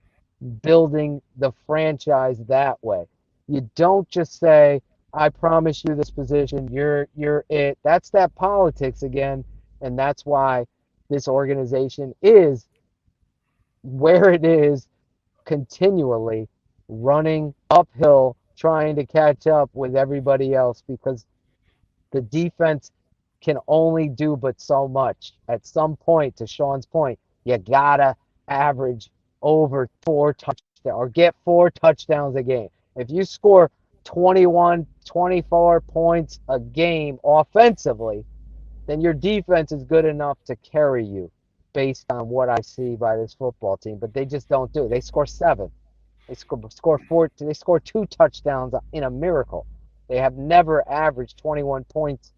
building the franchise that way. You don't just say, I promise you this position, you're it. That's that politics again, and that's why this organization is where it is continually running uphill, trying to catch up with everybody else because the defense can only do but so much. At some point, to Shawn's point, you gotta average over 4 touchdowns or get 4 touchdowns a game. If you score 21, 24 points a game offensively, then your defense is good enough to carry you based on what I see by this football team. But they just don't do it. They score 7. They score 4. They score 2 touchdowns in a miracle. They have never averaged 21 points,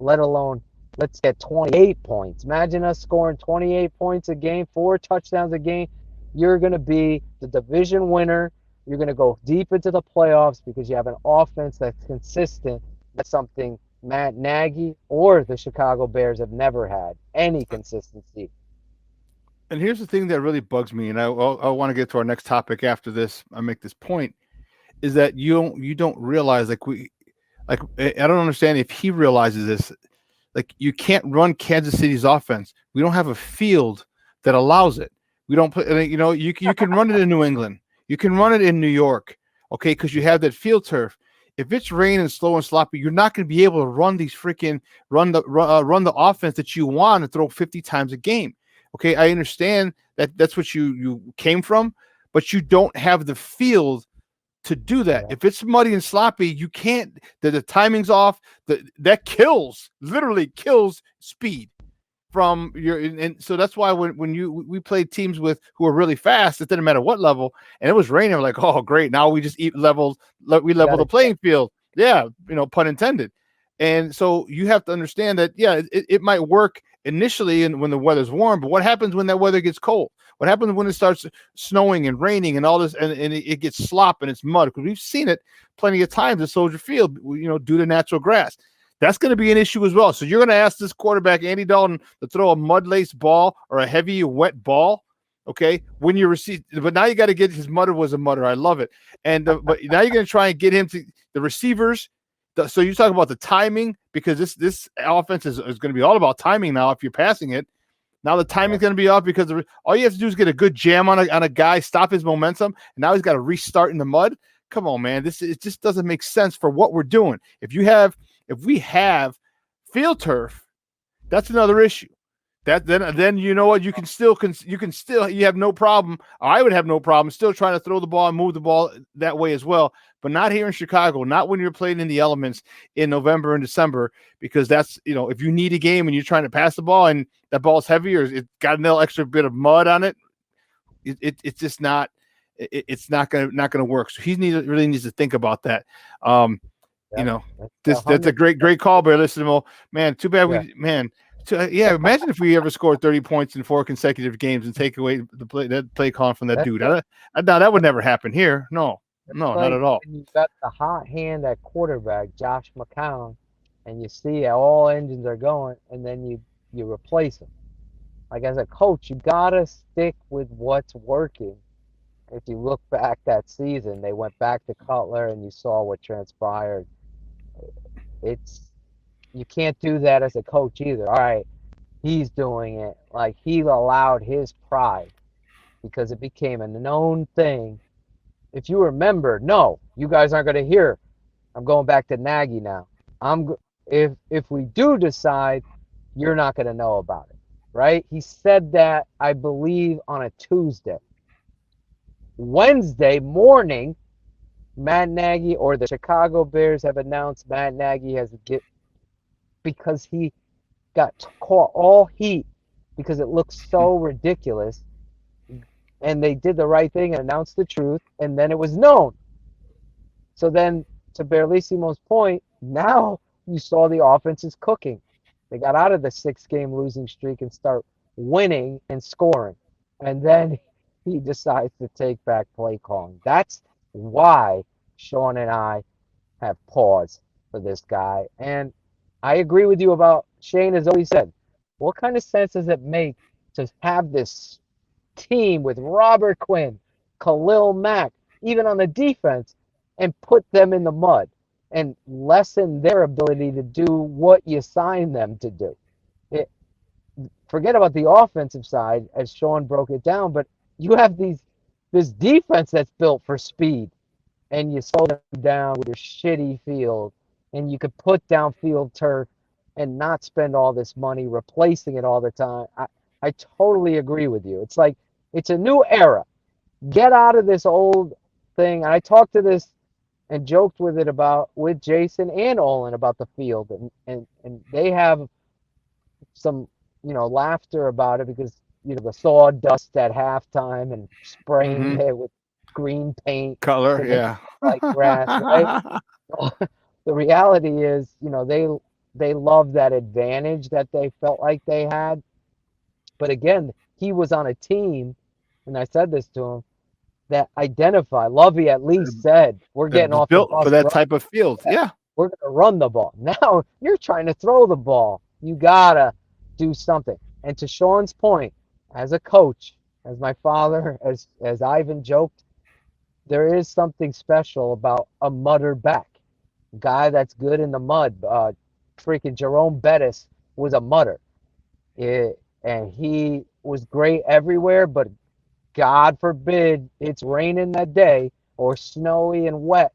let alone let's get 28 points. Imagine us scoring 28 points a game, 4 touchdowns a game. You're going to be the division winner. You're going to go deep into the playoffs because you have an offense that's consistent. That's something Matt Nagy or the Chicago Bears have never had, any consistency.
And here's the thing that really bugs me, and I want to get to our next topic after this. I make this point, is that you don't realize, I don't understand if he realizes this, like you can't run Kansas City's offense. We don't have a field that allows it. We don't play, you can run it in New England. You can run it in New York, okay, because you have that field turf. If it's raining slow and sloppy, you're not going to be able to run these run the offense that you want to throw 50 times a game. Okay, I understand that that's what you came from, but you don't have the field to do that. If it's muddy and sloppy, you can't. The timing's off. That literally kills speed from your. And so that's why when we played teams who are really fast, it didn't matter what level, and it was raining. We're like, oh great, now we just level the playing field. Yeah, pun intended. And so you have to understand that, yeah, it might work initially and when the weather's warm, but what happens when that weather gets cold? What happens when it starts snowing and raining and all this, and it gets slop and it's mud? Because we've seen it plenty of times at Soldier Field, due to natural grass. That's going to be an issue as well. So you're going to ask this quarterback, Andy Dalton, to throw a mud-laced ball or a heavy, wet ball, okay, when you receive. But now you got to get his mudder was a mudder. I love it. And but now you're going to try and get him to the receivers. So you talk about the timing, because this offense is going to be all about timing now. If you're passing it, now the timing's going to be off because all you have to do is get a good jam on a guy, stop his momentum, and now he's got to restart in the mud. Come on, man, it just doesn't make sense for what we're doing. If we have field turf, that's another issue. Then you know what, you have no problem. I would have no problem still trying to throw the ball and move the ball that way as well, but not here in Chicago, not when you're playing in the elements in November and December, because that's, if you need a game and you're trying to pass the ball and that ball's heavy or it's got a little extra bit of mud on it, it's just not, it's not gonna work. So he really needs to think about that. That's a great call, Barlissimo. Man, too bad imagine if we ever scored 30 points in 4 consecutive games and take away that play calling from that dude. That would never happen here. No, not at all.
You got the hot hand at quarterback, Josh McCown, and you see all engines are going, and then you replace him. Like, as a coach, you gotta stick with what's working. If you look back that season, they went back to Cutler, and you saw what transpired. You can't do that as a coach either. All right, he's doing it. Like, he allowed his pride because it became a known thing. If you remember, no, you guys aren't going to hear. I'm going back to Nagy now. If we do decide, you're not going to know about it, right? He said that, I believe, on a Tuesday. Wednesday morning, Matt Nagy or the Chicago Bears have announced Matt Nagy because he got caught all heat because it looked so ridiculous, and they did the right thing and announced the truth, and then it was known. So then, to Barlissimo's point, now you saw the offense is cooking. They got out of the 6-game losing streak and start winning and scoring, and then he decides to take back play calling. That's why Shawn and I have pause for this guy. And I agree with you about Shane has always said, what kind of sense does it make to have this team with Robert Quinn, Khalil Mack, even on the defense, and put them in the mud and lessen their ability to do what you sign them to do? Forget about the offensive side, as Shawn broke it down, but you have this defense that's built for speed, and you slow them down with your shitty field, and you could put downfield turf and not spend all this money replacing it all the time. I totally agree with you. It's like it's a new era. Get out of this old thing. And I talked to this and joked with Jason and Olin about the field, and they have some laughter about it because the sawdust at halftime and spraying it with green paint
color,
to make
yeah,
it like grass, right? The reality is, they love that advantage that they felt like they had. But again, he was on a team, and I said this to him, that identify. Lovey at least said, "We're getting off the
built
bus
for that
run.
type of field." Yeah.
We're going to run the ball. Now you're trying to throw the ball. You gotta do something. And to Shawn's point, as a coach, as my father, as Ivan joked, there is something special about a mudder back, guy that's good in the mud. Freaking Jerome Bettis was a mudder, and he was great everywhere. But God forbid it's raining that day or snowy and wet,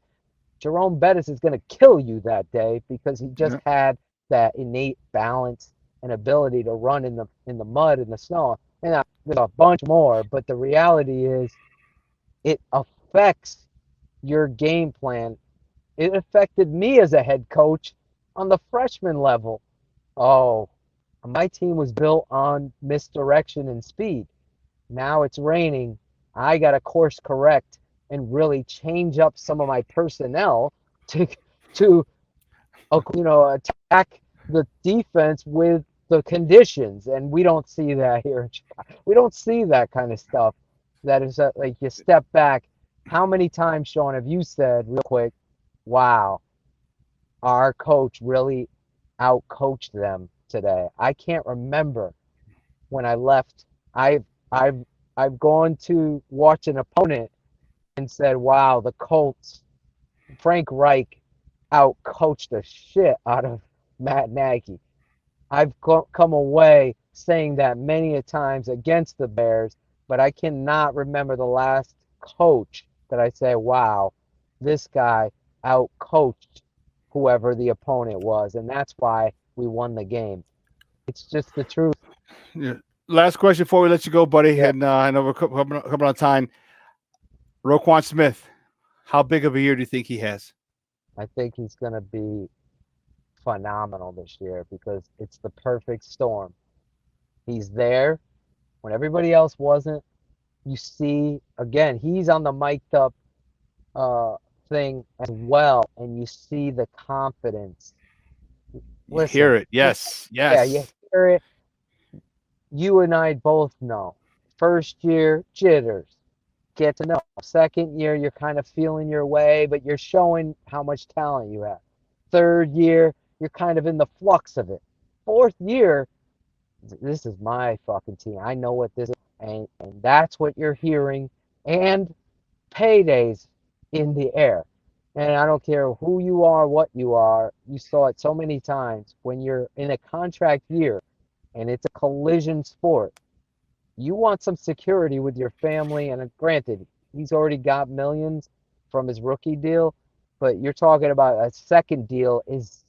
Jerome Bettis is going to kill you that day because he just had that innate balance and ability to run in the mud and the snow. And there's a bunch more, but the reality is it affects your game plan. It affected me as a head coach on the freshman level. Oh, my team was built on misdirection and speed. Now it's raining. I got to course correct and really change up some of my personnel to attack the defense with the conditions. And we don't see that here in Chicago. We don't see that kind of stuff. That is like you step back. How many times, Shawn, have you said real quick, wow, our coach really outcoached them today? I can't remember when I left. I've gone to watch an opponent and said, wow, the Colts, Frank Reich outcoached the shit out of Matt Nagy. I've come away saying that many a times against the Bears, but I cannot remember the last coach that I say, wow, this guy outcoached whoever the opponent was, and that's why we won the game. It's just the truth.
Yeah. Last question before we let you go, buddy. Yeah. And I know we're coming on time. Roquan Smith, how big of a year do you think he has?
I think he's going to be phenomenal this year because it's the perfect storm. He's there when everybody else wasn't. You see, again, he's on the mic'd up thing as well, and you see the confidence.
You hear it. Yes.
Yeah, you hear it. You and I both know. First year, jitters. Get to know. Second year, you're kind of feeling your way, but you're showing how much talent you have. Third year, you're kind of in the flux of it. Fourth year, this is my fucking team. I know what this is, and that's what you're hearing. And paydays in the air. And I don't care who you are, what you are. You saw it so many times when you're in a contract year and it's a collision sport. You want some security with your family, and granted, he's already got millions from his rookie deal, but you're talking about a second deal is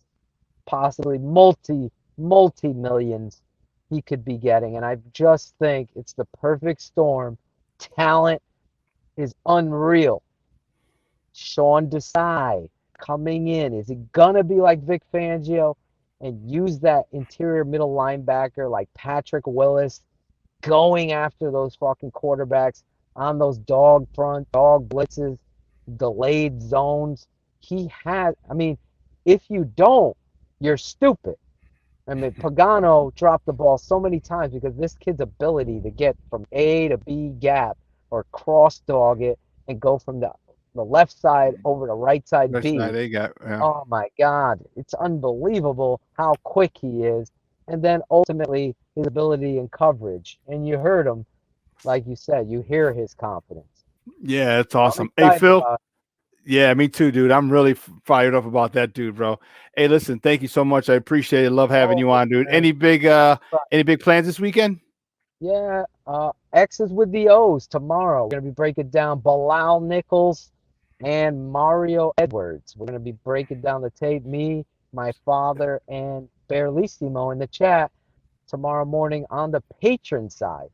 possibly multi-millions he could be getting, and I just think it's the perfect storm. Talent is unreal. Shawn Desai coming in, is he gonna be like Vic Fangio and use that interior middle linebacker like Patrick Willis, going after those fucking quarterbacks on those dog blitzes, delayed zones? If you don't, you're stupid. Pagano dropped the ball so many times because this kid's ability to get from A to B gap or cross dog it and go from the left side over to right side B. Oh my God, it's unbelievable how quick he is. And then ultimately his ability in coverage. And you heard him, like you said, you hear his confidence.
Yeah, it's awesome. Hey, Phil. Yeah, me too, dude. I'm really fired up about that dude, bro. Hey, listen, thank you so much. I appreciate it. Love having you on, dude. Man. Any big plans this weekend?
Yeah, X's with the O's tomorrow. We're going to be breaking down Bilal Nichols and Mario Edwards. We're going to be breaking down the tape. Me, my father, and Barlissimo in the chat tomorrow morning on the patron side.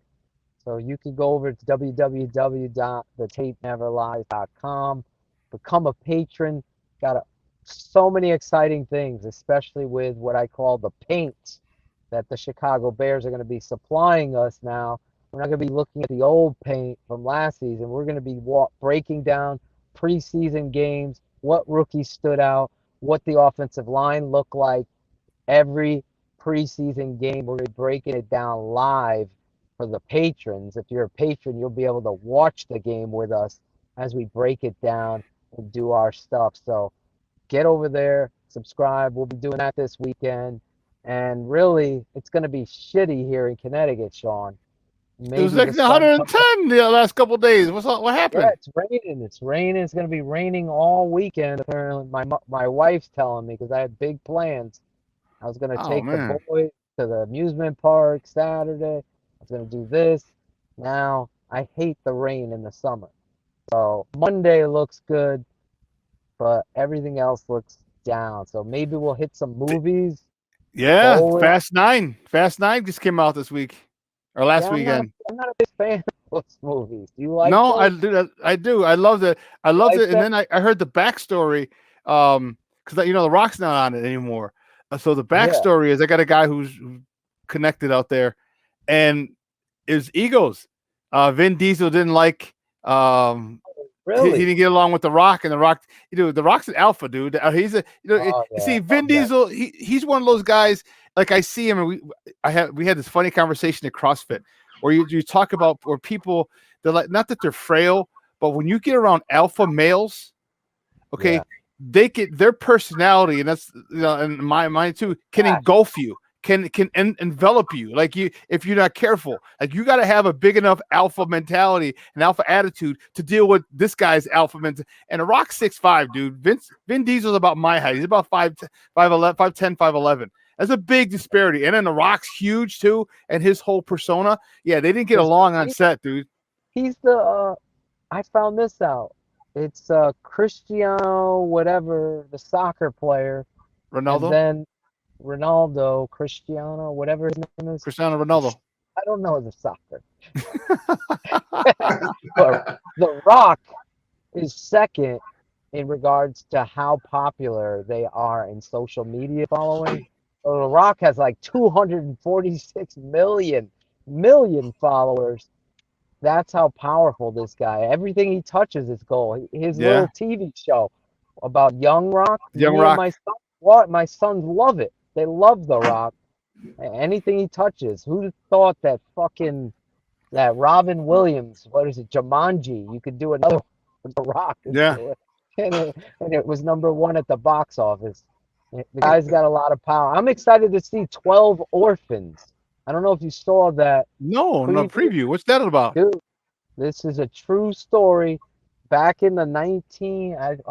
So you can go over to www.thetapeneverlies.com, become a patron. Got so many exciting things, especially with what I call the paint that the Chicago Bears are going to be supplying us now. We're not going to be looking at the old paint from last season. We're going to be breaking down preseason games, what rookies stood out, what the offensive line looked like. Every preseason game, we're going to be breaking it down live for the patrons. If you're a patron, you'll be able to watch the game with us as we break it down and do our stuff. So get over there, subscribe. We'll be doing that this weekend. And really, it's going to be shitty here in Connecticut, Shawn.
Maybe it was like 110 the last couple of days. What happened?
Yeah, it's raining. It's raining. It's going to be raining all weekend. Apparently, my wife's telling me because I had big plans. I was going to take the boys to the amusement park Saturday. I was going to do this. Now, I hate the rain in the summer. So Monday looks good, but everything else looks down. So maybe we'll hit some movies.
Yeah, Fast 9. Fast 9 just came out this week or last weekend.
I'm not a big fan of those movies. Do you like
No,
those?
I do. I loved it. I loved it. And then I heard the backstory because The Rock's not on it anymore. So the backstory is I got a guy who's connected out there, and his egos. Vin Diesel didn't like.
Really?
He didn't get along with The Rock, and The Rock, The Rock's an alpha, dude. He's a, see, Vin Diesel. He's one of those guys. Like I see him, and we had this funny conversation at CrossFit where you talk about where people, they're like, not that they're frail, but when you get around alpha males, okay. Yeah. They get their personality, and that's in my mind too, can engulf you, can envelop you. Like if you're not careful, like you got to have a big enough alpha mentality and alpha attitude to deal with this guy's alpha mentality. And The Rock's 6'5", dude. Vin Diesel's about my height. He's about 5'10", 5'11". That's a big disparity. And then The Rock's huge too, and his whole persona. Yeah, they didn't get along on set, dude.
He's the. I found this out. It's Cristiano, whatever, the soccer player.
Ronaldo?
And then Ronaldo, Cristiano, whatever his name is.
Cristiano Ronaldo.
I don't know the soccer. But The Rock is second in regards to how popular they are in social media following. So The Rock has like 246 million followers. That's how powerful this guy. Everything he touches is gold. His little TV show about Young Rock. My sons love it. They love The Rock. Anything he touches. Who thought that Robin Williams? What is it? Jumanji. You could do another one with The Rock.
Yeah.
And it was #1 at the box office. The guy's got a lot of power. I'm excited to see 12 Orphans. I don't know if you saw that.
No preview. What's that about?
Dude, this is a true story back in the I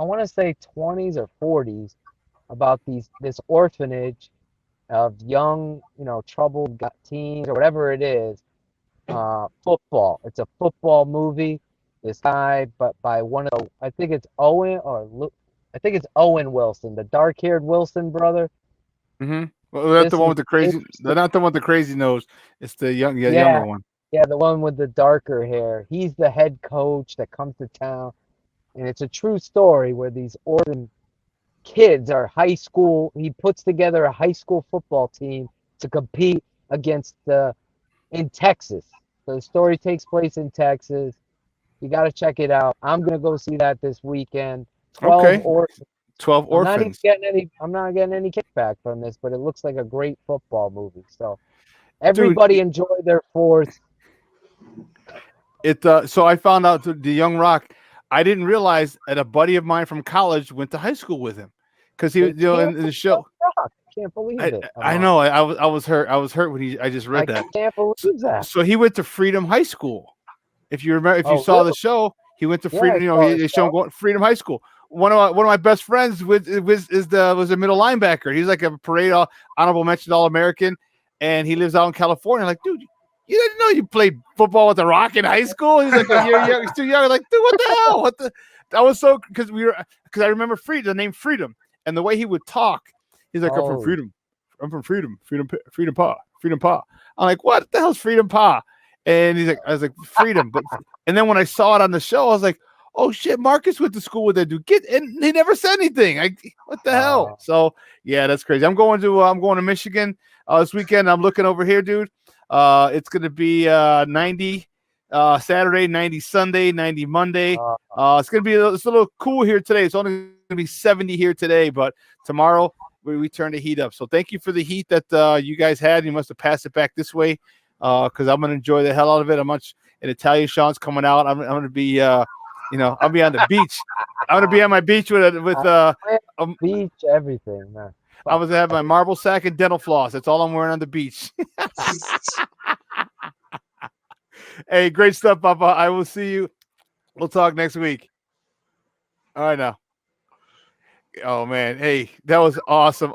want to say 20s or 40s about this orphanage of young, troubled teens or whatever it is. Football. It's a football movie. This guy, but by one of I think it's Owen Wilson, the dark-haired Wilson brother.
Mm-hmm. Well, that's the one with the crazy. They're not the one with the crazy nose. It's the younger one.
Yeah, the one with the darker hair. He's the head coach that comes to town, and it's a true story where these orphan kids are high school. He puts together a high school football team to compete against in Texas. So the story takes place in Texas. You got to check it out. I'm gonna go see that this weekend. 12 orphans.
12 orphans.
I'm not getting any kickback from this, but it looks like a great football movie. So everybody enjoy their fourth.
So I found out the Young Rock. I didn't realize that a buddy of mine from college went to high school with him because he in the show.
I can't believe it.
I know. I was hurt. I was hurt when I just read that.
I can't believe that.
So he went to Freedom High School. If you remember, if you saw the show, he went to Freedom. They showed Freedom High School. One of my best friends was a middle linebacker. He's like a parade honorable mention All-American, and he lives out in California. Like, dude, You didn't know you played football with the Rock in high school? He's like, he's too young. I was like, dude, what the hell? What the? I was so because I remember the name Freedom, and the way he would talk. He's like, I'm from Freedom. I'm from Freedom Pa. I'm like, what the hell's Freedom Pa? And I was like, Freedom. But and then when I saw it on the show, I was like, oh shit, Marcus went to school with that dude. And he never said anything. What the hell? So yeah, that's crazy. I'm going to Michigan this weekend. I'm looking over here, dude. It's gonna be 90 Saturday, 90 Sunday, 90 Monday. It's gonna be it's a little cool here today. It's only gonna be 70 here today, but tomorrow we turn the heat up. So thank you for the heat that you guys had. You must have passed it back this way because I'm gonna enjoy the hell out of it. In Italian Shawn's coming out. I'm gonna be I'll be on the beach. I'm gonna be on my beach with
beach everything, man.
I was gonna have my marble sack and dental floss. That's all I'm wearing on the beach. Hey, great stuff, Papa. I will see you. We'll talk next week. All right now. Oh man, hey, that was awesome.